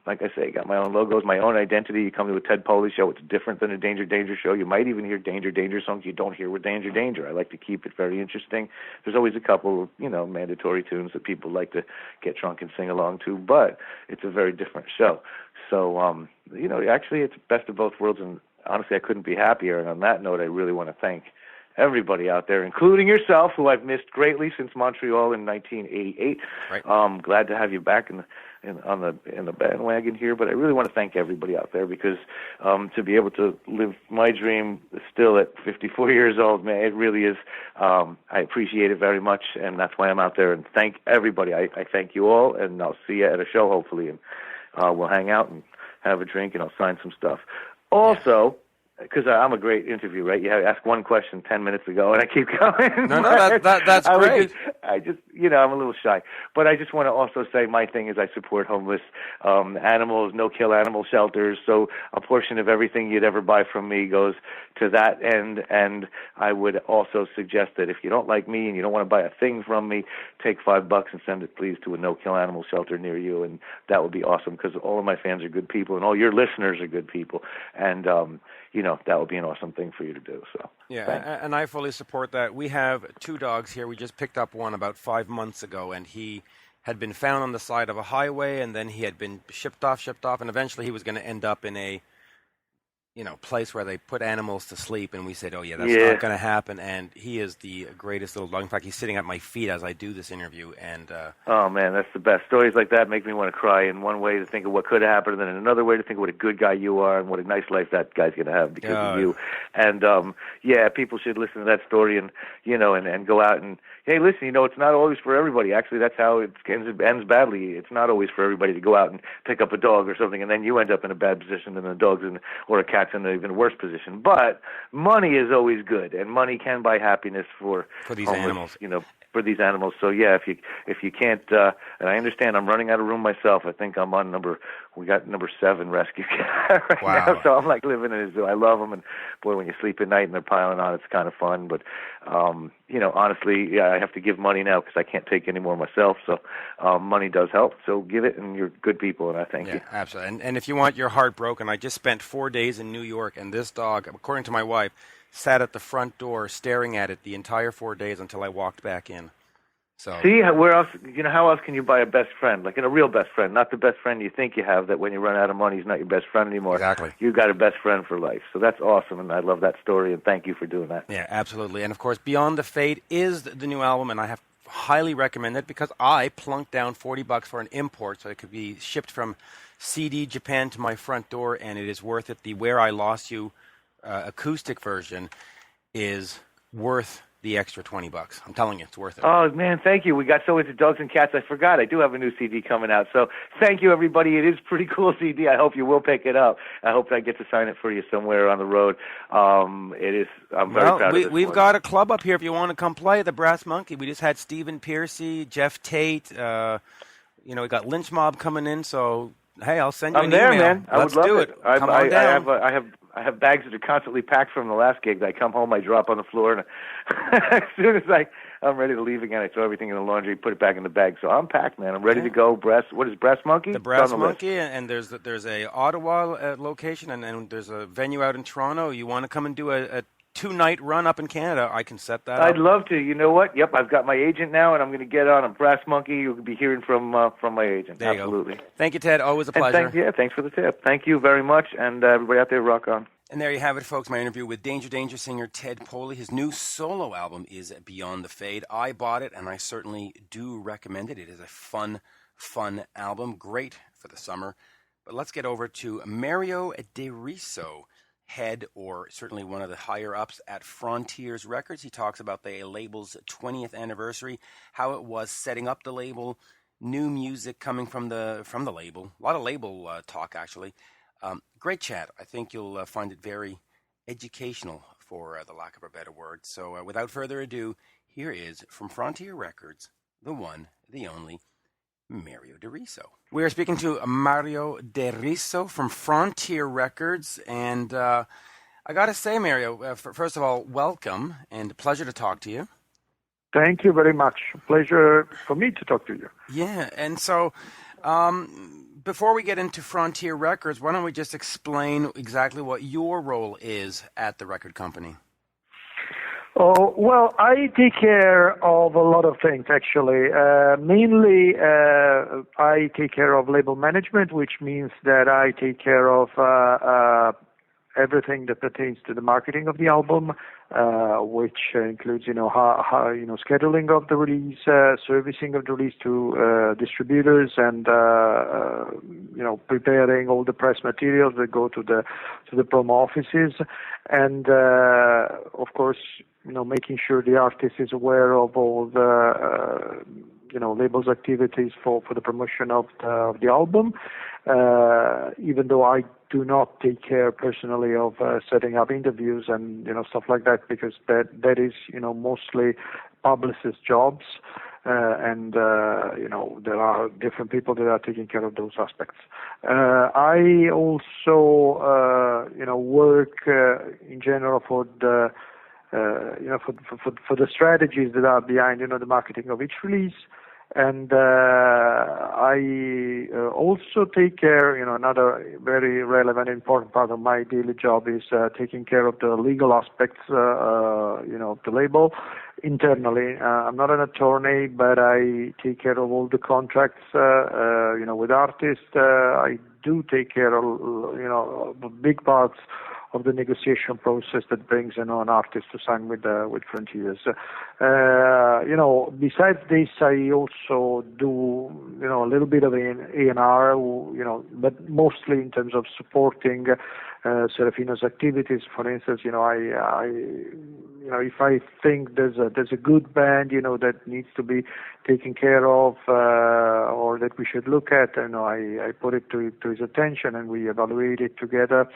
like I say, got my own logos, my own identity. You come to a Ted Poley show, it's different than a Danger show. You might even hear Danger songs you don't hear with Danger. I like to keep it very interesting. There's always a couple, mandatory tunes that people like to get drunk and sing along to, but it's a very different show. So, actually it's best of both worlds, and honestly I couldn't be happier. And on that note, I really want to thank everybody out there, including yourself, who I've missed greatly since Montreal in 1988. Right. Glad to have you back in the bandwagon here, but I really want to thank everybody out there because to be able to live my dream still at 54 years old, man, it really is. I appreciate it very much, and that's why I'm out there. And thank everybody. I thank you all, and I'll see you at a show hopefully, and we'll hang out and have a drink, and I'll sign some stuff. Also, because I'm a great interview, right? You ask one question 10 minutes ago, and I keep going. No, that's great. I just, I'm a little shy. But I just want to also say my thing is I support homeless animals, no-kill animal shelters. So a portion of everything you'd ever buy from me goes to that end. And I would also suggest that if you don't like me and you don't want to buy a thing from me, take $5 and send it, please, to a no-kill animal shelter near you. And that would be awesome because all of my fans are good people and all your listeners are good people. And, that would be an awesome thing for you to do. So and I fully support that. We have 2 dogs here. We just picked up one about 5 months ago, and he had been found on the side of a highway, and then he had been shipped off, and eventually he was going to end up in a place where they put animals to sleep, and we said, that's not going to happen. And he is the greatest little dog. In fact, he's sitting at my feet as I do this interview. And oh man, that's the best. Stories like that make me want to cry. In one way to think of what could have happened, and then in another way to think of what a good guy you are and what a nice life that guy's going to have because of you. And people should listen to that story and and go out and hey, listen, it's not always for everybody. Actually, that's how it ends badly. It's not always for everybody to go out and pick up a dog or something, and then you end up in a bad position, and the dog's or a cat's in an even worse position. But money is always good, and money can buy happiness for these homeless, animals. these animals. So yeah, if you can't, and I understand I'm running out of room myself. I think I'm on we got number 7 rescue cat right now. So I'm like living in a zoo. I love them, and boy, when you sleep at night and they're piling on, it's kind of fun. But honestly, yeah, I have to give money now because I can't take any more myself. So money does help. So give it, and you're good people, and I thank you. Absolutely. And if you want your heart broken, I just spent 4 days in New York, and this dog, according to my wife, sat at the front door staring at it the entire 4 days until I walked back in. So see, where else? How else can you buy a best friend? Like a real best friend, not the best friend you think you have. That when you run out of money, he's not your best friend anymore. Exactly. You got a best friend for life. So that's awesome, and I love that story. And thank you for doing that. Yeah, absolutely. And of course, Beyond the Fade is the new album, and I have highly recommend it because I plunked down $40 for an import, so it could be shipped from CD Japan to my front door, and it is worth it. The Where I Lost You acoustic version is worth the extra $20. I'm telling you, it's worth it. Oh, man, thank you. We got so into dogs and cats, I forgot. I do have a new CD coming out. So thank you, everybody. It is a pretty cool CD. I hope you will pick it up. I hope I get to sign it for you somewhere on the road. It is. I'm very proud of this we've one. got a club up here if you want to come play, the Brass Monkey. We just had Stephen Piercy, Jeff Tate. We got Lynch Mob coming in. So, hey, I'll send you an email. I'm there, man. Let's would love do it. Come on down. I have bags that are constantly packed from the last gig. I come home, I drop on the floor, and as soon as I'm ready to leave again, I throw everything in the laundry, put it back in the bag. So I'm packed, man. I'm ready to go. What is Brass Monkey? The Brass Monkey, and there's a Ottawa location, and there's a venue out in Toronto. You want to come and do a 2-night run up in Canada, I can set that up. I'd love to. You know what? Yep, I've got my agent now, and I'm going to get on a Brass Monkey. You'll be hearing from my agent. There Absolutely. You go. Thank you, Ted. Always a pleasure. Thanks for the tip. Thank you very much, and everybody out there, rock on. And there you have it, folks, my interview with Danger singer Ted Poley. His new solo album is Beyond the Fade. I bought it, and I certainly do recommend it. It is a fun album, great for the summer. But let's get over to Mario De Riso, head, or certainly one of the higher-ups at Frontiers Records. He talks about the label's 20th anniversary, how it was setting up the label, new music coming from the label. A lot of label talk, actually. Great chat. I think you'll find it very educational, for the lack of a better word. So without further ado, here is, from Frontier Records, the one, the only, Mario De Riso. We are speaking to Mario De Riso from Frontier Records, and I got to say, Mario, first of all, welcome, and a pleasure to talk to you. Thank you very much. Pleasure for me to talk to you. Yeah, and so before we get into Frontier Records, why don't we just explain exactly what your role is at the record company? Oh, well, I take care of a lot of things, actually. Mainly, I take care of label management, which means that I take care of everything that pertains to the marketing of the album, which includes, how scheduling of the release, servicing of the release to distributors, and preparing all the press materials that go to the promo offices, and of course, making sure the artist is aware of all the label's activities for the promotion of the album. Even though I do not take care personally of setting up interviews and stuff like that, because that is mostly publicist jobs, and there are different people that are taking care of those aspects. I also work in general for the for the strategies that are behind the marketing of each release. And I also take care, another very relevant, important part of my daily job is taking care of the legal aspects, of the label internally. I'm not an attorney, but I take care of all the contracts, with artists. I do take care of, big parts of the negotiation process that brings an artist to sign with Frontiers. Besides this, I also do a little bit of A&R, but mostly in terms of supporting Serafino's activities. For instance, I if I think there's a good band that needs to be taken care of, or that we should look at, I put it to his attention, and we evaluate it together.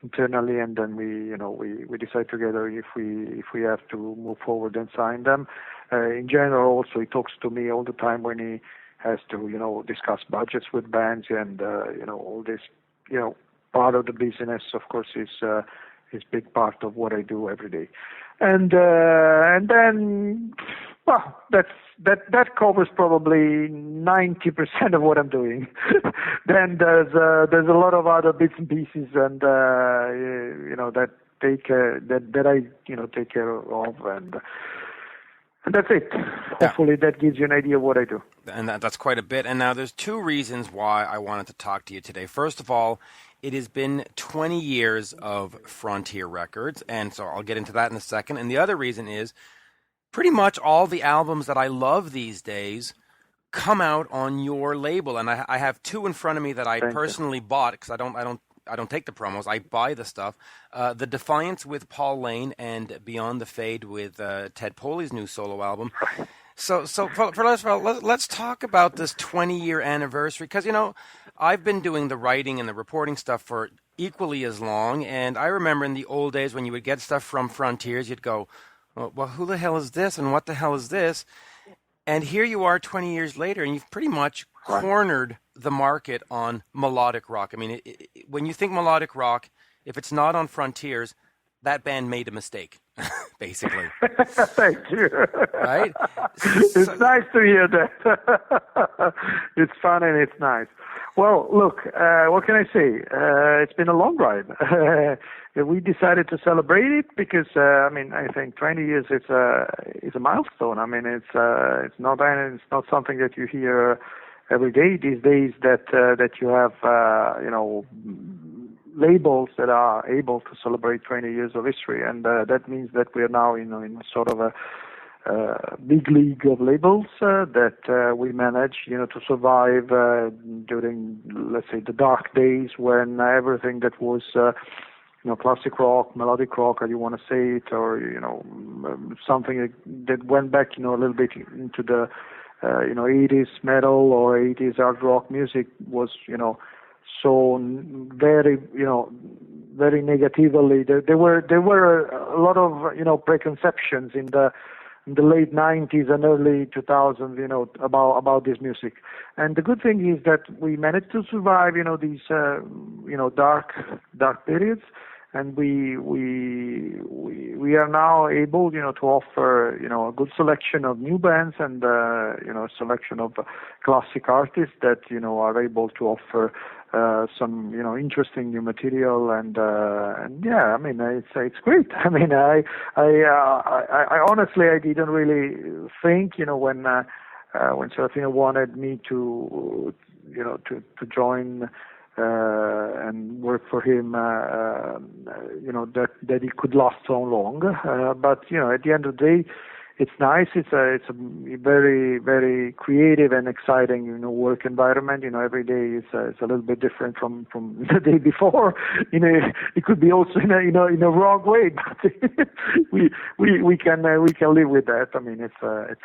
internally, and then we decide together if we have to move forward and sign them. In general, also he talks to me all the time when he has to discuss budgets with bands, and all this part of the business, of course, is big part of what I do every day. And then, well, that covers probably 90% of what I'm doing. Then there's a lot of other bits and pieces, and that take that I take care of, and that's it. Hopefully that gives you an idea of what I do. And that's quite a bit. And now there's two reasons why I wanted to talk to you today. First of all, it has been 20 years of Frontier Records, and so I'll get into that in a second. And the other reason is pretty much all the albums that I love these days come out on your label. And I have two in front of me that I personally bought, because I don't take the promos. I buy the stuff. The Defiance with Paul Lane and Beyond the Fade with Ted Poley's new solo album. So let's talk about this 20-year anniversary, because, I've been doing the writing and the reporting stuff for equally as long, and I remember in the old days when you would get stuff from Frontiers, you'd go, well, who the hell is this, and what the hell is this? And here you are 20 years later, and you've pretty much cornered the market on melodic rock. I mean, when you think melodic rock, if it's not on Frontiers, that band made a mistake, basically. Thank you. Right? It's nice to hear that. It's fun and it's nice. Well, look, what can I say? It's been a long ride. We decided to celebrate it because, I think 20 years is a milestone. I mean, it's not something that you hear every day these days, that you have labels that are able to celebrate 20 years of history, and that means that we are now in sort of a big league of labels that we manage to survive during, let's say, the dark days when everything that was classic rock, melodic rock, how you want to say it, or something that went back a little bit into the 80s metal or 80s hard rock music was so very very negatively. There were a lot of preconceptions in the late 90s and early 2000s about this music. And the good thing is that we managed to survive these dark periods, and we are now able to offer a good selection of new bands and a selection of classic artists that are able to offer some interesting new material, and yeah, I mean it's great. I mean I honestly I didn't really think when Serafino wanted me to join and work for him, that it could last so long. But at the end of the day, it's nice. It's a very, very creative and exciting work environment. Every day is a little bit different from the day before. It could be also in a wrong way, but we can live with that. I mean, it's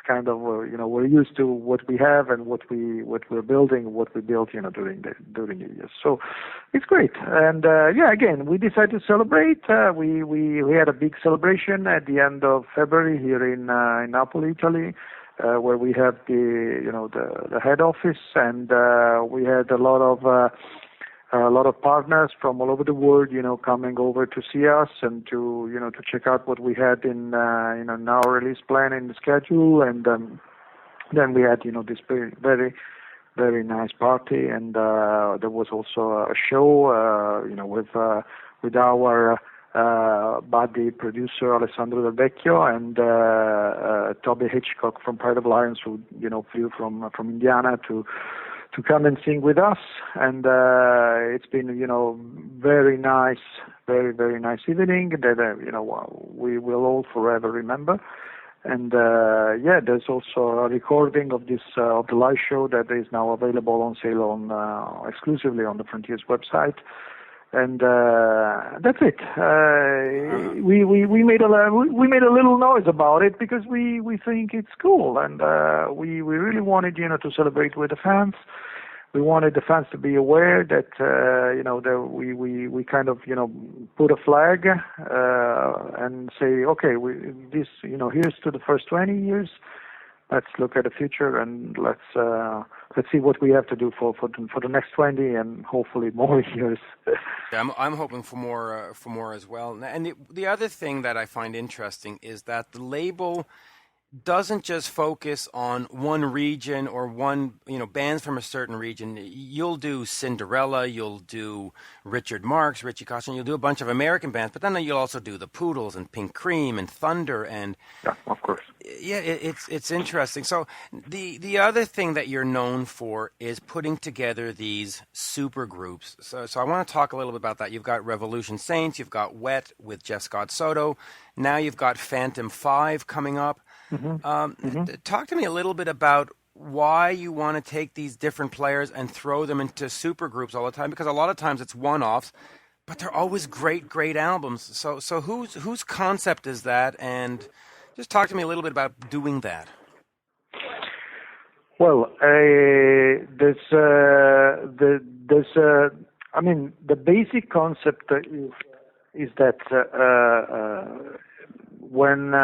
kind of we're used to what we have and what we're building, what we built during the years. So it's great. And again, we decided to celebrate. We had a big celebration at the end of February here in Napoli, Italy, where we have the head office, and we had a lot of partners from all over the world, coming over to see us and to check out what we had in our release plan and the schedule, and then we had this very, very, very nice party, and there was also a show with our buddy producer Alessandro Del Vecchio and Toby Hitchcock from Pride of Lions, who flew from Indiana to come and sing with us, and it's been very nice, very, very nice evening that we will all forever remember. And there's also a recording of this of the live show that is now available on sale exclusively on the Frontiers website. And that's it. We made a little noise about it because we think it's cool, and we really wanted to celebrate with the fans. we wanted the fans to be aware that that we kind of put a flag and say, okay, here's to the first 20 years. Let's look at the future and let's see what we have to do for the next 20 and hopefully more years. Yeah, I'm hoping for more as well. And the other thing that I find interesting is that the label doesn't just focus on one region or one, bands from a certain region. You'll do Cinderella, you'll do Richard Marx, Richie Kotzen, you'll do a bunch of American bands, but then you'll also do the Poodles and Pink Cream and Thunder and yeah, of course. Yeah, it's interesting. So the other thing that you're known for is putting together these super groups. So I want to talk a little bit about that. You've got Revolution Saints, you've got Wet with Jeff Scott Soto. Now you've got Phantom 5 coming up. Talk to me a little bit about why you want to take these different players and throw them into super groups all the time, because a lot of times it's one-offs, but they're always great albums. So whose concept is that? And just talk to me a little bit about doing that. Well, the basic concept is that when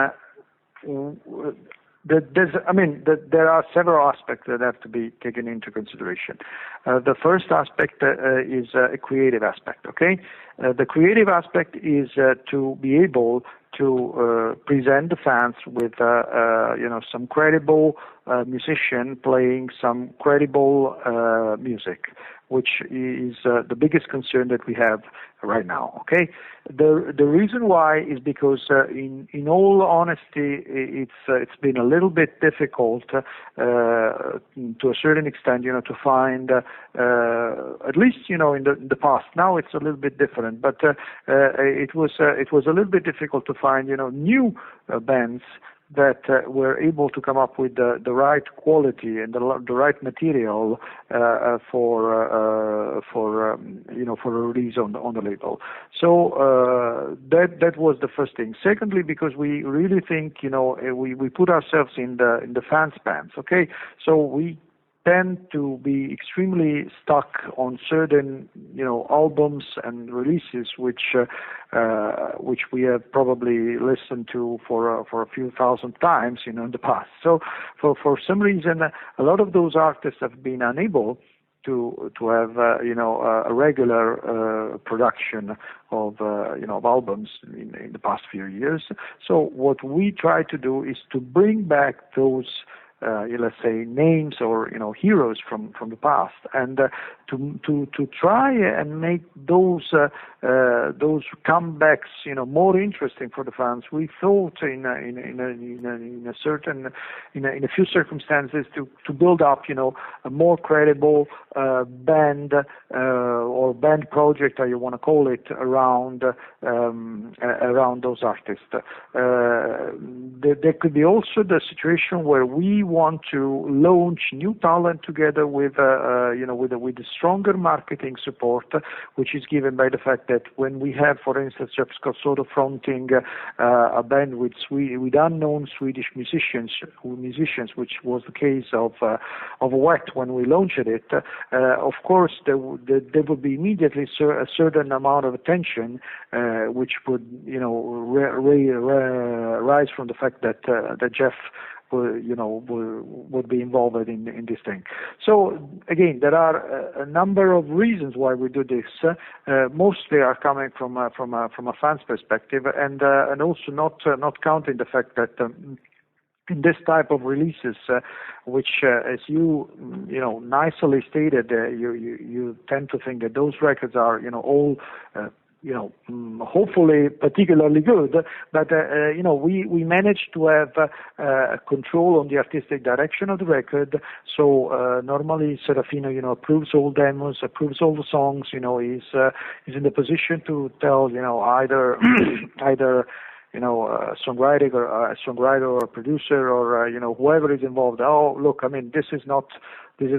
there are several aspects that have to be taken into consideration. The first aspect is a creative aspect. Okay, the creative aspect is to be able to present the fans with some credible musician playing some credible music, which is the biggest concern that we have right now. Okay, the reason why is because in all honesty, it's been a little bit difficult to a certain extent, to find at least in the past. Now it's a little bit different, but it was a little bit difficult to find new bands that were able to come up with the right quality and the right material for a release on the label. So that was the first thing. Secondly, because we really think we put ourselves in the fans' pants. Okay, so we tend to be extremely stuck on certain albums and releases which we have probably listened to for a few thousand times in the past. So for some reason a lot of those artists have been unable to have a regular production of albums in the past few years. So what we try to do is to bring back those let's say names or heroes from the past, and to try and make those comebacks more interesting for the fans. We thought in a few circumstances to build up a more credible band or band project, how you want to call it, around those artists. There could be also the situation where we want to launch new talent together with a stronger marketing support, which is given by the fact that when we have, for instance, Jeff Scott Soto fronting a band with unknown Swedish musicians, which was the case of Wet when we launched it, of course there would be immediately a certain amount of attention, which would rise from the fact that Jeff would be involved in this thing. So again, there are a number of reasons why we do this. Mostly are coming from a fan's perspective, and also not counting the fact that in this type of releases, which as you nicely stated, you tend to think that those records are all hopefully particularly good, but we managed to have control on the artistic direction of the record. So normally Serafino approves all demos, approves all the songs, is in the position to tell either a songwriter or a producer or whoever is involved. Oh, look, this is not good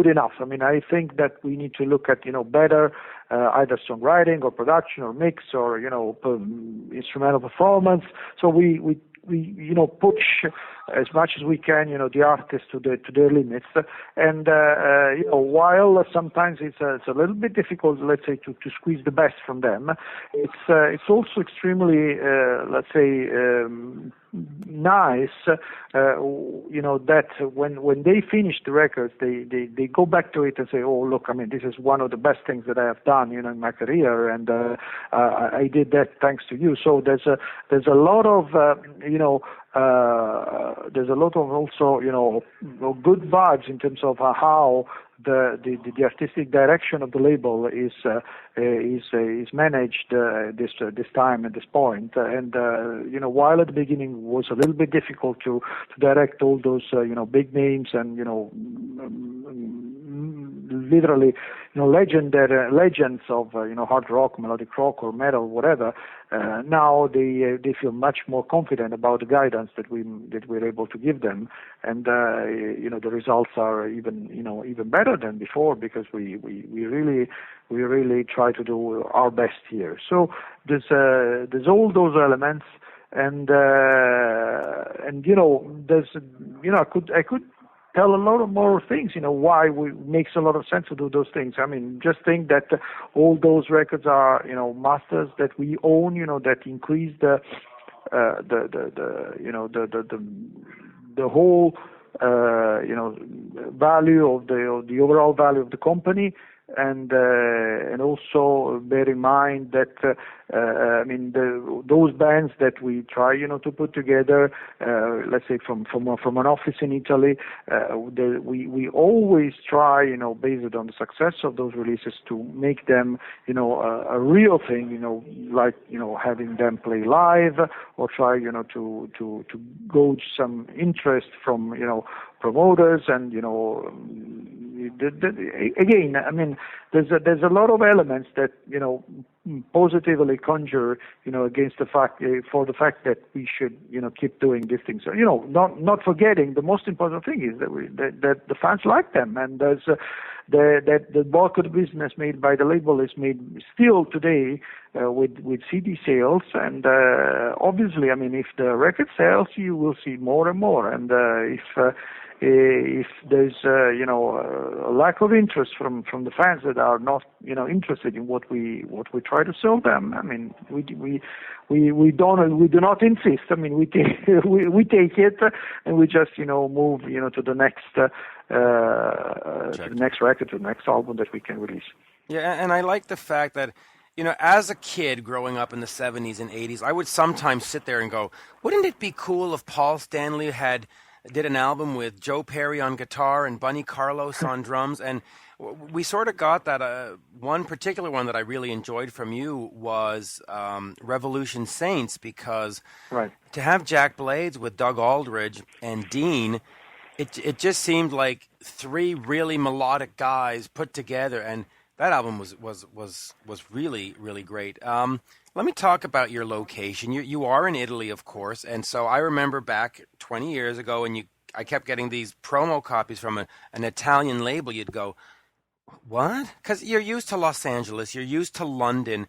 enough. I think that we need to look at better either songwriting or production or mix or instrumental performance. So we push as much as we can, the artists to their limits. And while sometimes it's a little bit difficult, let's say, to squeeze the best from them, it's also extremely, let's say, nice, that when they finish the records, they go back to it and say, oh, look, I mean, this is one of the best things that I have done, in my career, and I did that thanks to you. So there's a lot of, there's a lot of also, good vibes in terms of how the artistic direction of the label is managed this time at this point. And while at the beginning was a little bit difficult to direct all those big names and literally legends of hard rock, melodic rock, or metal, whatever. Now they feel much more confident about the guidance that we're able to give them, and the results are even better than before, because we really try to do our best here. So there's all those elements, and there's I could tell a lot of more things, why it makes a lot of sense to do those things. I mean, just think that all those records are, masters that we own, that increase the whole, value of the overall value of the company. And also bear in mind that those bands that we try to put together, let's say from an office in Italy, we always try based on the success of those releases to make them a real thing, like having them play live, or try to gauge some interest from promoters, and again, I mean, there's a lot of elements that positively conjure against the fact that we should keep doing these things. Not forgetting the most important thing is that the fans like them, and there's that the bulk of the business made by the label is made still today with CD sales, and obviously, I mean, if the record sells, you will see more and more, and if there's a lack of interest from the fans that are not interested in what we try to sell them, I mean, we do not insist. I mean, we take it, and we just move to the next record, to the next album that we can release. Yeah, and I like the fact that as a kid growing up in the 70s and 80s, I would sometimes sit there and go, wouldn't it be cool if Paul Stanley did an album with Joe Perry on guitar and Bunny Carlos on drums? And we sort of got that. One particular one that I really enjoyed from you was Revolution Saints, because to have Jack Blades with Doug Aldridge and Dean, it just seemed like three really melodic guys put together, and that album was really, really great. Let me talk about your location. You are in Italy, of course, and so I remember back 20 years ago, and I kept getting these promo copies from an Italian label. You'd go, what? Because you're used to Los Angeles, you're used to London.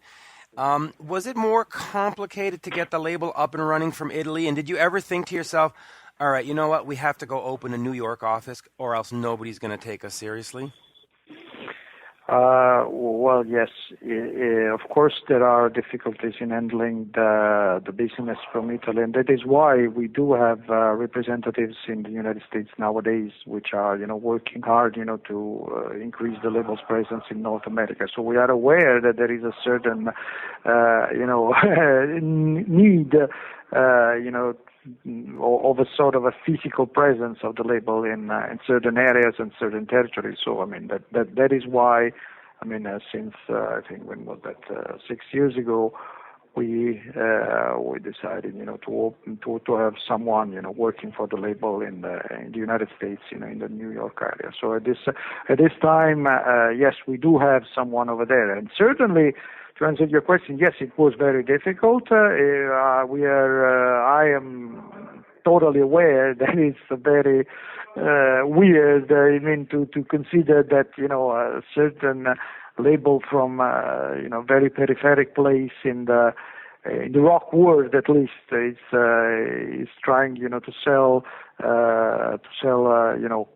Was it more complicated to get the label up and running from Italy? And did you ever think to yourself, all right, you know what, we have to go open a New York office, or else nobody's going to take us seriously? Well, yes. Of course, there are difficulties in handling the business from Italy, and that is why we do have representatives in the United States nowadays, which are working hard to increase the label's presence in North America. So we are aware that there is a certain need of a sort of a physical presence of the label in certain areas and certain territories. So I mean that is why, I mean, since I think, when was that, 6 years ago, we decided to have someone working for the label in the United States, in the New York area. So at this time, yes, we do have someone over there, and certainly, to answer your question, yes, it was very difficult. I am totally aware that it's a very weird, to consider that, a certain label from, very peripheric place in the in the rock world at least, is trying, to sell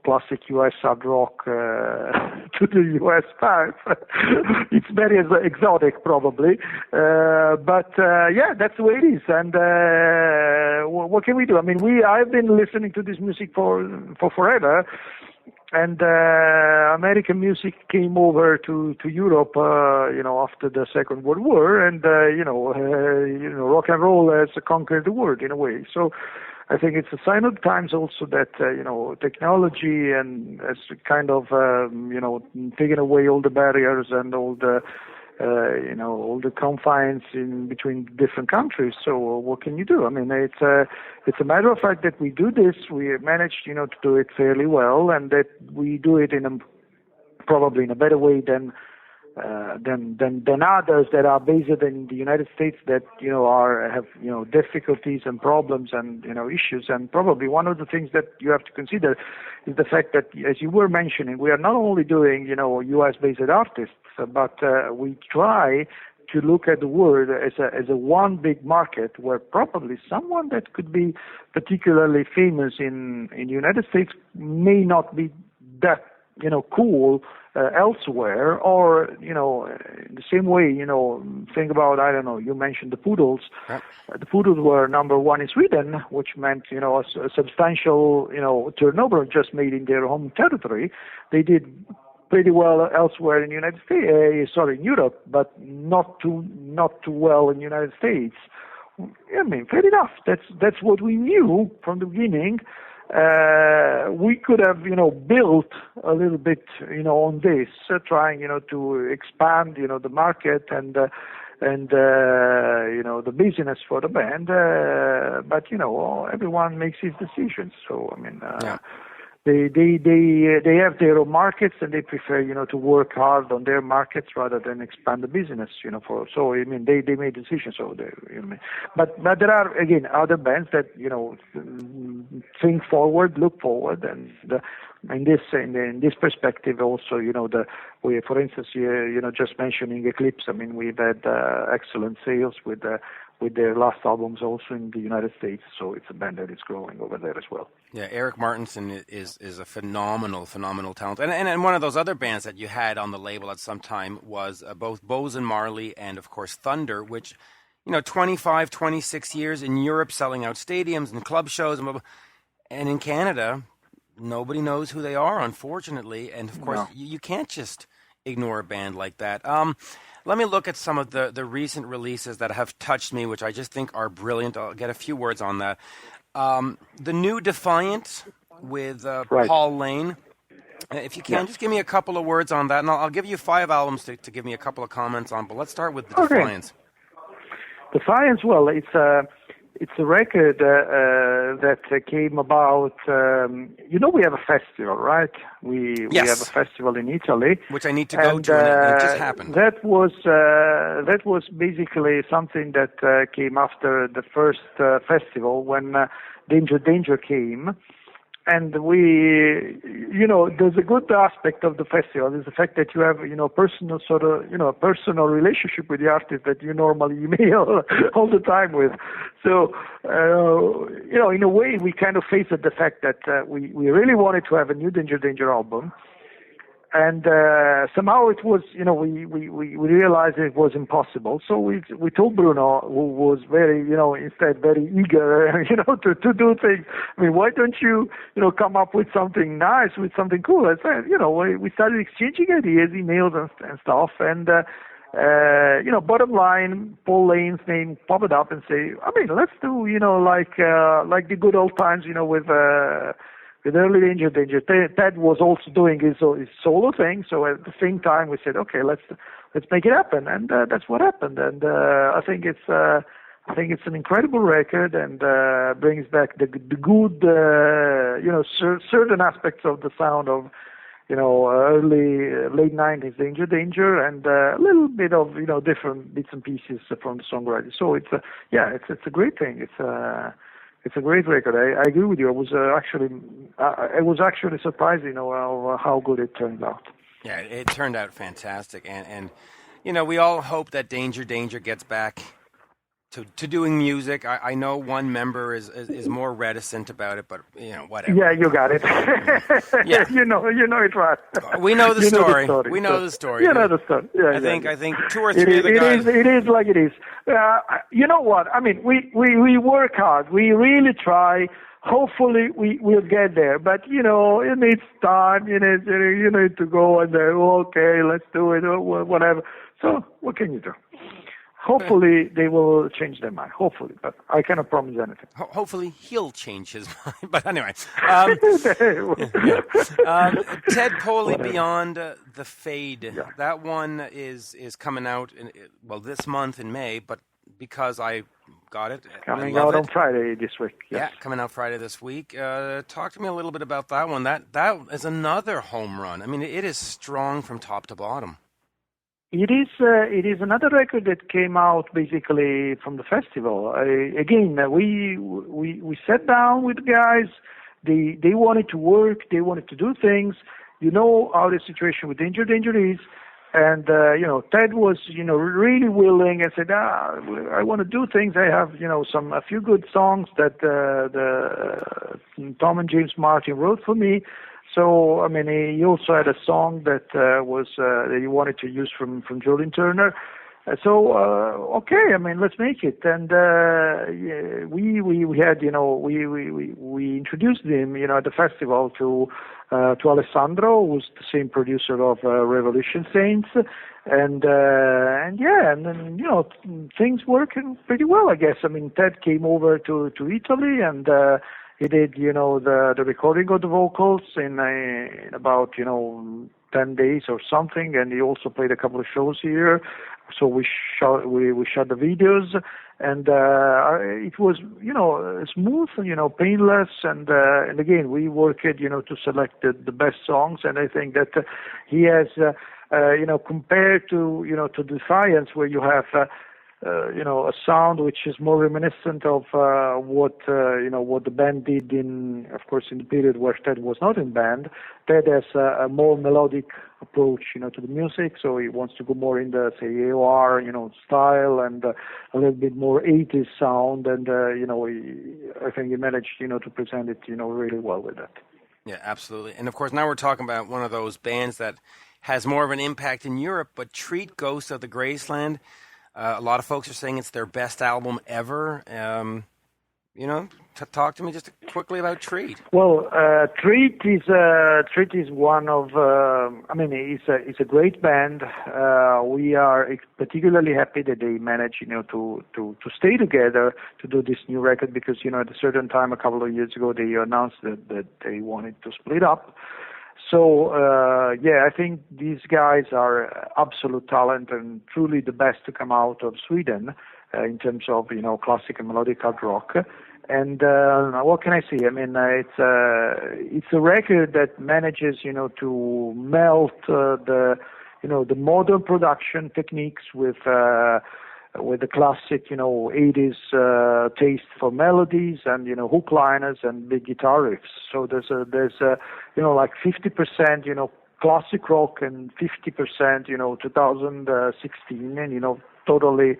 classic U.S. hard rock to the U.S. fans. It's very exotic, probably, but that's the way it is. And what can we do? I mean, I've been listening to this music for forever. And American music came over to Europe, after the Second World War, and rock and roll has conquered the world in a way. So I think it's a sign of the times also that technology and has kind of taken away all the barriers and all the confines in between different countries. So what can you do? I mean, it's a matter of fact that we do this. We managed, to do it fairly well, and that we do it probably in a better way than others that are based in the United States that have difficulties and problems and issues. And probably one of the things that you have to consider is the fact that, as you were mentioning, we are not only doing U.S. based artists, but we try to look at the world as a one big market where probably someone that could be particularly famous in the United States may not be that cool elsewhere, or in the same way, think about, I don't know, you mentioned the Poodles. Right. The Poodles were number one in Sweden, which meant a substantial turnover just made in their home territory. They did pretty well elsewhere in the United States, in Europe, but not too well in the United States. I mean, fair enough. That's what we knew from the beginning. We could have, built a little bit, on this, trying, to expand, the market and the business for the band. But everyone makes his decisions. So I mean, They have their own markets, and they prefer to work hard on their markets rather than expand the business. So I mean they made decisions. So but there are again other bands that think forward, look forward, and in this perspective also for instance just mentioning Eclipse. I mean we've had excellent sales with their last albums also in the United States, so it's a band that is growing over there as well. Yeah, Eric Martinson is a phenomenal talent. And one of those other bands that you had on the label at some time was both Bose and Marley and, of course, Thunder, which, 25, 26 years in Europe selling out stadiums and club shows. And in Canada, nobody knows who they are, unfortunately. And, of course, you can't just ignore a band like that. Let me look at some of the recent releases that have touched me, which I just think are brilliant. I'll get a few words on that. The new Defiant with Paul Lane. If you can, just give me a couple of words on that, and I'll give you 5 albums to give me a couple of comments on. But let's start with the Defiance. Defiance, well, it's a record that came about. We have a festival, right? We have a festival in Italy, which I need to go to, and it just happened. That was basically something that came after the first festival when Danger came. And there's a good aspect of the festival is the fact that you have, personal a personal relationship with the artist that you normally email all the time with. So, in a way, we kind of faced the fact that we really wanted to have a new Danger album. And somehow it was, we realized it was impossible. So we told Bruno, who was very, instead very eager, to do things. I mean, why don't you, come up with something nice, with something cool? I said, we started exchanging ideas, emails and stuff. And, bottom line, Paul Lane's name popped up and say, I mean, let's do, like the good old times, with early Danger. Ted was also doing his solo thing, so at the same time we said, okay, let's make it happen, and that's what happened. And I think it's an incredible record, and brings back the good, certain aspects of the sound of, late 90s Danger, and a little bit of different bits and pieces from the songwriting. So it's a great thing. It's a great record. I agree with you. I was actually surprised, how good it turned out. Yeah, it turned out fantastic, and we all hope that Danger gets back to doing music. I know one member is more reticent about it, but whatever. Yeah, you got it. Yeah, you know it right. We know the story. We know the story. You know the story. Yeah, I think two or three of the guys. It is like it is. You know what? I mean, we work hard. We really try. Hopefully we'll get there, but it needs time. You need to go and okay, let's do it or whatever. So what can you do? Hopefully they will change their mind. Hopefully, but I cannot promise anything. Hopefully he'll change his mind. But anyway, Ted Poley, Beyond the Fade. Yeah. That one is coming out this month in May. But because I got it, Coming out on Friday this week. Yes. Yeah, coming out Friday this week. Talk to me a little bit about that one. That is another home run. I mean, it is strong from top to bottom. It is another record that came out basically from the festival. Again, we sat down with the guys. They wanted to work. They wanted to do things. You know how the situation with Danger is. And, Ted was, really willing and said, I want to do things. I have, a few good songs that Tom and James Martin wrote for me. So, I mean, he also had a song that that he wanted to use from Julian Turner. Okay, I mean, let's make it. And we had, we introduced him, at the festival to Alessandro, who's the same producer of Revolution Saints, and then things working pretty well, I guess. I mean, Ted came over to Italy and. He did, the recording of the vocals in about, 10 days or something, and he also played a couple of shows here. So we shot the videos, and it was, smooth, painless, and again we worked, to select the best songs, and I think that he has, compared to, to Defiance, where you have. A sound which is more reminiscent of what the band did in the period where Ted was not in band. Ted has a more melodic approach, to the music, so he wants to go more in the, say, AOR, style, and a little bit more 80s sound, and, I think he managed, to present it, really well with that. Yeah, absolutely. And, of course, now we're talking about one of those bands that has more of an impact in Europe, but Treat, Ghost of the Graceland, a lot of folks are saying it's their best album ever. Talk to me just quickly about Treat. Well, Treat is one of. It's a great band. We are particularly happy that they managed, to stay together to do this new record because, at a certain time a couple of years ago they announced that they wanted to split up. So, I think these guys are absolute talent and truly the best to come out of Sweden in terms of, classic and melodic hard rock. And what can I say? I mean, it's a record that manages, to melt the modern production techniques with the classic, 80s taste for melodies and, hook liners and big guitar riffs. So there's like 50%, classic rock and 50%, 2016 and, totally,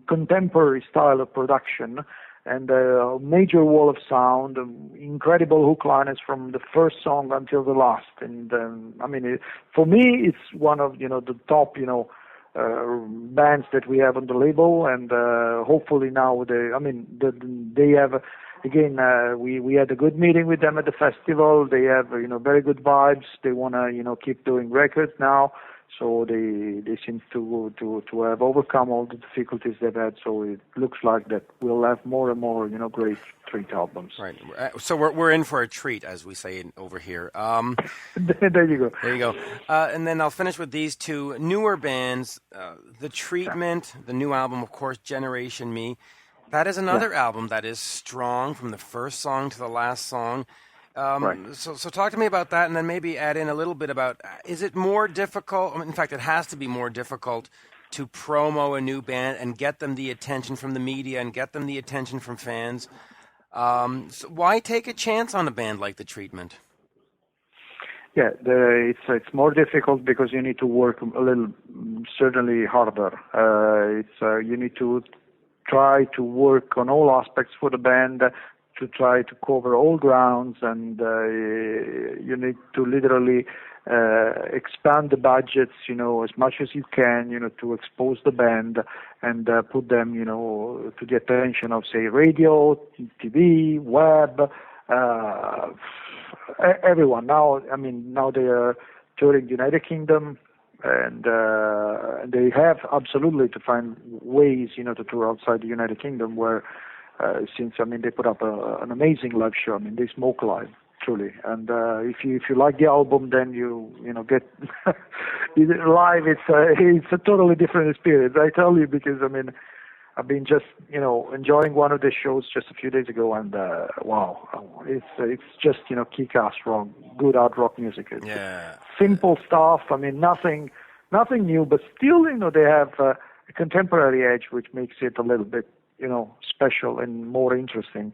contemporary style of production. And a major wall of sound, incredible hook liners from the first song until the last. And for me, it's one of the top bands that we have on the label. And hopefully now they have again. We had a good meeting with them at the festival. They have very good vibes. They want to keep doing records now. So they seem to have overcome all the difficulties they've had. So it looks like that we'll have more and more, great Treat albums. Right. So we're in for a treat, as we say over here. There you go. There you go. And then I'll finish with these two newer bands. The Treatment, the new album, of course, Generation Me. That is another album that is strong from the first song to the last song. Right. So talk to me about that, and then maybe add in a little bit about, is it more difficult, in fact, it has to be more difficult to promo a new band and get them the attention from the media and get them the attention from fans. So why take a chance on a band like The Treatment? Yeah, it's more difficult because you need to work a little, certainly harder. You need to try to work on all aspects for the band, to try to cover all grounds, and you need to literally expand the budgets, as much as you can, to expose the band and put them, to the attention of, say, radio, TV, web, everyone. Now they are touring the United Kingdom, and they have absolutely to find ways, to tour outside the United Kingdom, where since they put up an amazing live show. They smoke live, truly. And if you like the album, then you get live. It's a totally different experience. I tell you, because I've been just enjoying one of the shows just a few days ago, and wow, it's just kick-ass rock, good hard rock music. It's simple stuff. Nothing new, but still they have a contemporary edge, which makes it a little bit special and more interesting.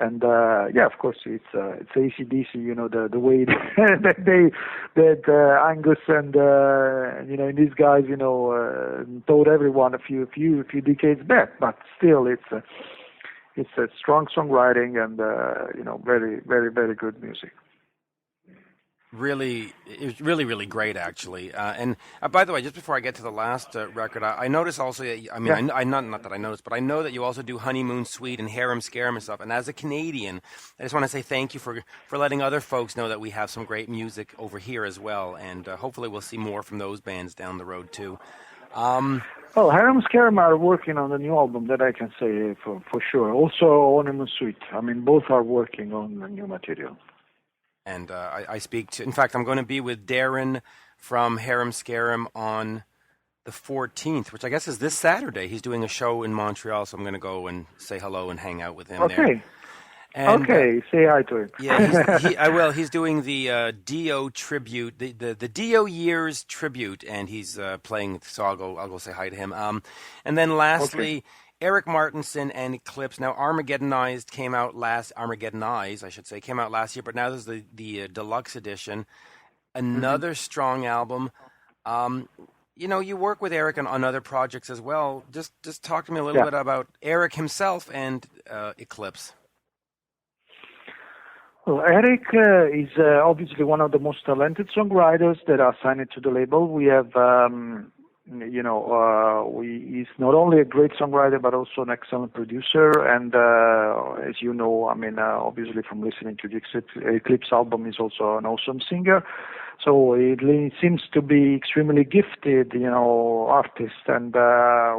And of course, it's AC/DC. The way that Angus and these guys told everyone a few decades back. But still, it's a strong songwriting and very, very, very good music. Really, it was really great, actually. And by the way, just before I get to the last record, I noticed also. I not that I noticed, but I know that you also do Honeymoon Suite and Harem Scarum and stuff. And as a Canadian, I just want to say thank you for letting other folks know that we have some great music over here as well. And hopefully, we'll see more from those bands down the road too. Well, Harem Scarum are working on the new album, that I can say for sure. Also, Honeymoon Suite. Both are working on the new material. And I speak to, in fact, I'm going to be with Darren from Harem Scarum on the 14th, which I guess is this Saturday. He's doing a show in Montreal, so I'm going to go and say hello and hang out with him there. And, say hi to him. Yeah, I will. He's doing the Dio tribute, the Dio Years tribute, and he's playing, so I'll go say hi to him. And then lastly, Eric Martinson and Eclipse. Now, Armageddonized came out last year, but now there's the deluxe edition. Another strong album. You work with Eric on other projects as well. Just talk to me a little bit about Eric himself and Eclipse. Well, Eric is obviously one of the most talented songwriters that are signed to the label. We have he's not only a great songwriter, but also an excellent producer. And as you know, obviously from listening to the Eclipse album, he's also an awesome singer. So he seems to be extremely gifted, artist. And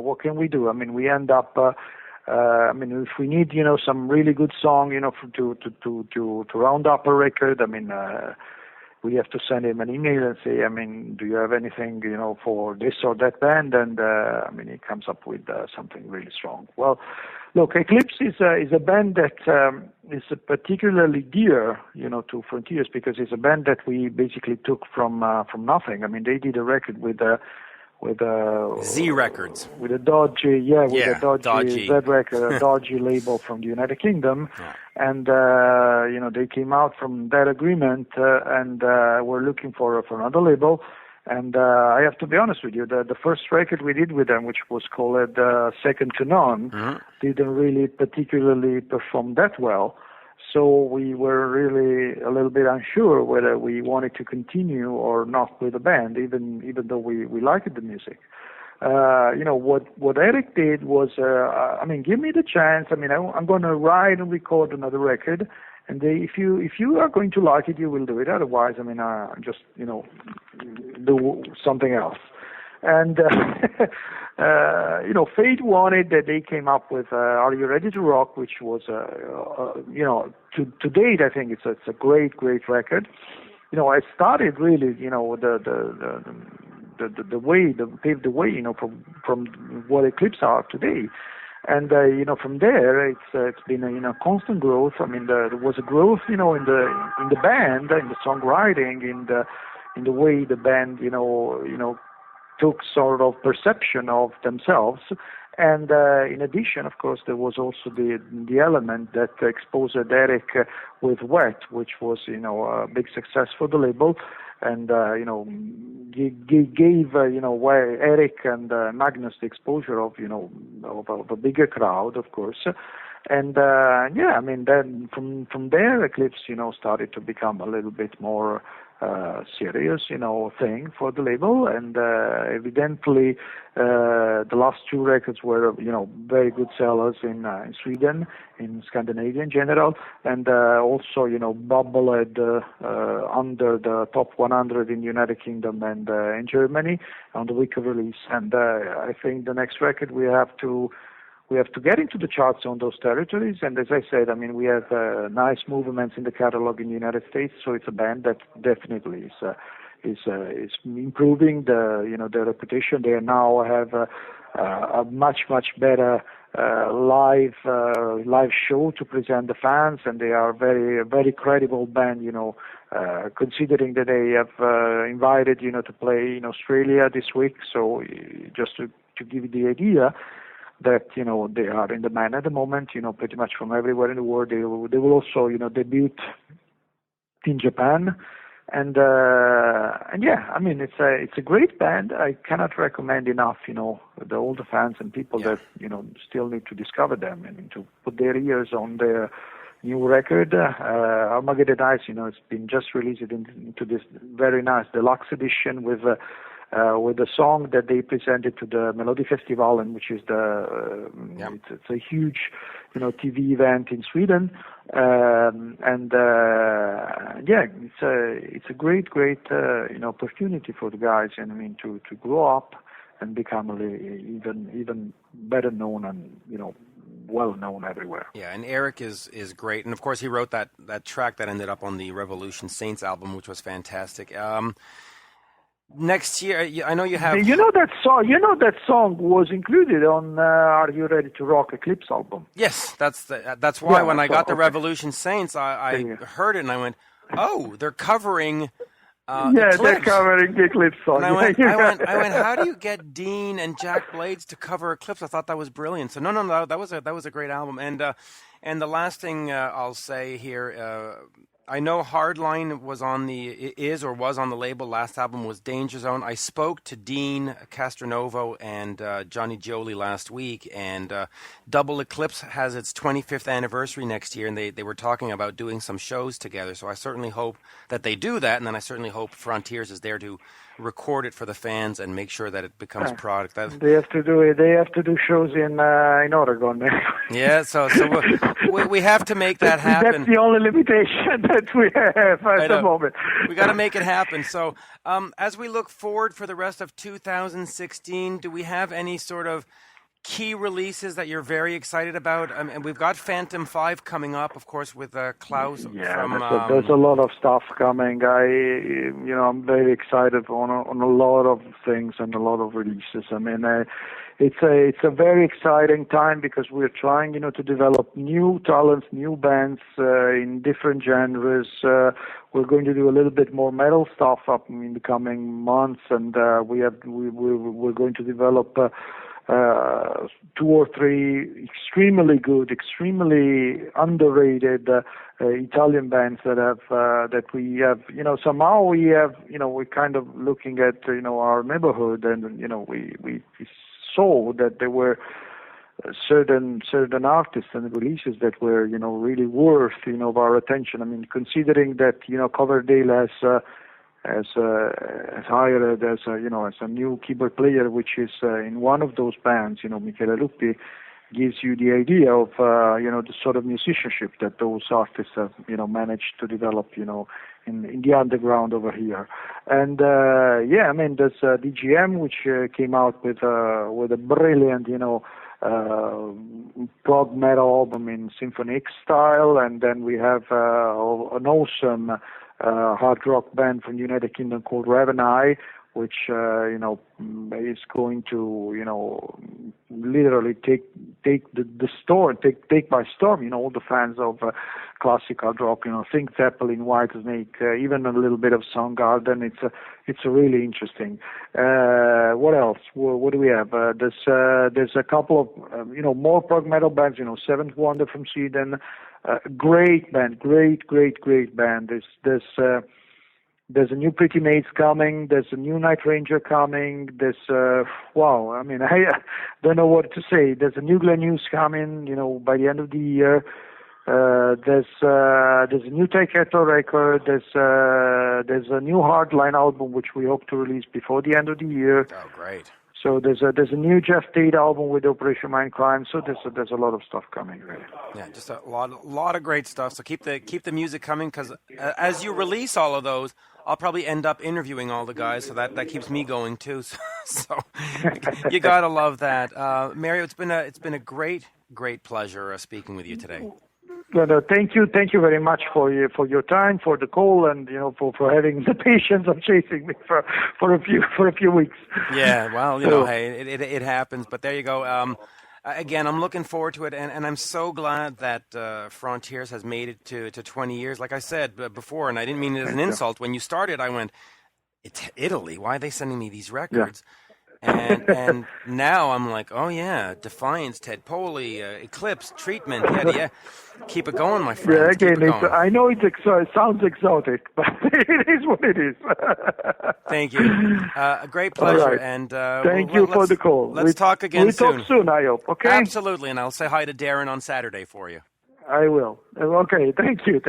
what can we do? We end up, if we need, some really good song, to round up a record, we have to send him an email and say, do you have anything, for this or that band? And, he comes up with something really strong. Well, look, Eclipse is a band that is particularly dear, to Frontiers, because it's a band that we basically took from nothing. They did a record with Z Records, with a dodgy Z record, a dodgy label from the United Kingdom, and they came out from that agreement and were looking for another label. And I have to be honest with you, the first record we did with them, which was called Second to None, didn't really particularly perform that well. So we were really a little bit unsure whether we wanted to continue or not with the band, even though we liked the music. What Eric did was, give me the chance. I'm going to write and record another record, and if you are going to like it, you will do it. Otherwise, just do something else. And Fate wanted that they came up with "Are You Ready to Rock," which was to date I think it's a great record. I started really paved the way from what Eclipse are today. And from there, it's been a constant growth. There was a growth, in the band, in the songwriting, in the way the band, took sort of perception of themselves, And in addition, of course, there was also the element that exposed Eric with Wet, which was, a big success for the label. And, gave, where Eric and Magnus the exposure of, of a bigger crowd, of course. And, then from there, Eclipse, started to become a little bit more serious, thing for the label. And evidently, the last two records were, very good sellers in Sweden, in Scandinavia in general, and also, bubbled under the top 100 in United Kingdom and in Germany on the week of release. And I think the next record we have to get into the charts on those territories. And as I said, we have nice movements in the catalog in the United States. So it's a band that definitely is improving the reputation. They now have a much better live show to present the fans, and they are a very credible band. Considering that they have invited to play in Australia this week. So just to give you the idea that they are in demand at the moment, pretty much from everywhere in the world. They will also debut in Japan, and it's a great band. I cannot recommend enough the older fans and people that still need to discover them and to put their ears on their new record. Armageddon Ice, it's been just released into this very nice deluxe edition with a song that they presented to the Melody Festival, and which is it's a huge, TV event in Sweden, it's a great, opportunity for the guys, and to grow up and become even better known and well known everywhere. Yeah, and Eric is great, and of course he wrote that track that ended up on the Revolution Saints album, which was fantastic. Next year, I know you have. That song was included on "Are You Ready to Rock" Eclipse album. Yes, that's why when I got the Revolution Saints, I heard it and I went, "Oh, they're covering." Eclipse. They're covering the Eclipse song. And I went, how do you get Dean and Jack Blades to cover Eclipse? I thought that was brilliant. So no, that was a great album. And the last thing I'll say here. I know Hardline was on the label. Last album was Danger Zone. I spoke to Dean Castronovo and Johnny Jolie last week, and Double Eclipse has its 25th anniversary next year, and they were talking about doing some shows together. So I certainly hope that they do that, and then I certainly hope Frontiers is there to record it for the fans and make sure that it becomes product. They have to do it. They have to do shows in Oregon. Yeah, so we have to make that happen. That's the only limitation that we have at the moment. We got to make it happen. So as we look forward for the rest of 2016, do we have any sort of key releases that you're very excited about? And we've got Phantom 5 coming up, of course, with Klaus. Yeah, there's a lot of stuff coming. I'm very excited on a lot of things and a lot of releases. It's a very exciting time because we're trying, to develop new talents, new bands in different genres. We're going to do a little bit more metal stuff up in the coming months, and we're going to develop 2 or 3 extremely good, extremely underrated Italian bands that we have. Somehow we have. We're kind of looking at our neighborhood, and we saw that there were certain artists and releases that were really worth of our attention. Considering that Coverdale has hired as a new keyboard player, which is in one of those bands, Michele Lupi, gives you the idea of the sort of musicianship that those artists have managed to develop in the underground over here. And there's DGM, which came out with a brilliant prog metal album in Symphony X style, and then we have an awesome hard rock band from the United Kingdom called Ravenai, which is going to literally take take by storm. All the fans of classic hard rock. Think Zeppelin, Whitesnake, even a little bit of Soundgarden. It's really interesting. What else? What do we have? There's a couple of more prog metal bands. Seventh Wonder from Sweden. Great band, great band. There's a new Pretty Maids coming. There's a new Night Ranger coming. There's wow. I mean, I don't know what to say. There's a new Glen Hughes coming. By the end of the year. There's a new Taiketo record. There's a new Hardline album which we hope to release before the end of the year. Oh, great. So there's a new Jeff Tate album with Operation Mindcrime. So there's a lot of stuff coming, really. Yeah, just a lot of great stuff. So keep the music coming, because as you release all of those, I'll probably end up interviewing all the guys. So that keeps me going too. So you gotta love that, Mario. It's been a great pleasure speaking with you today. Well, thank you very much for your time, for the call, and for having the patience of chasing me for a few weeks. Yeah, well, hey, it happens. But there you go. Again, I'm looking forward to it, and I'm so glad that Frontiers has made it to 20 years. Like I said before, and I didn't mean it as an insult. When you started, I went, "It's Italy. Why are they sending me these records?" Yeah. And now I'm like, oh yeah, Defiance, Ted Poley, Eclipse, Treatment, yeah. Keep it going, my friend. Yeah, again, I know it sounds exotic, but it is what it is. Thank you. A great pleasure. Right. And thank you for the call. Let's talk again soon. We'll talk soon, I hope. Okay. Absolutely, and I'll say hi to Darren on Saturday for you. I will. Okay, thank you.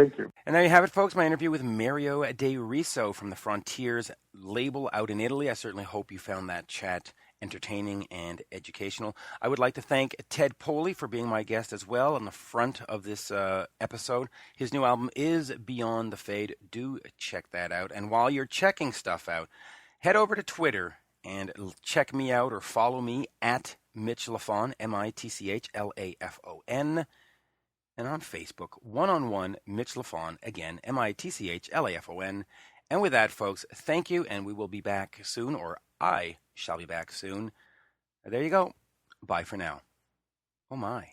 And there you have it, folks, my interview with Mario de Riso from the Frontiers label out in Italy. I certainly hope you found that chat entertaining and educational. I would like to thank Ted Poley for being my guest as well on the front of this episode. His new album is Beyond the Fade. Do check that out. And while you're checking stuff out, head over to Twitter and check me out or follow me at Mitch Lafon, MITCHLAFON. And on Facebook, one-on-one Mitch Lafon, again, MITCHLAFON. And with that, folks, thank you, and we will be back soon, or I shall be back soon. There you go. Bye for now. Oh, my.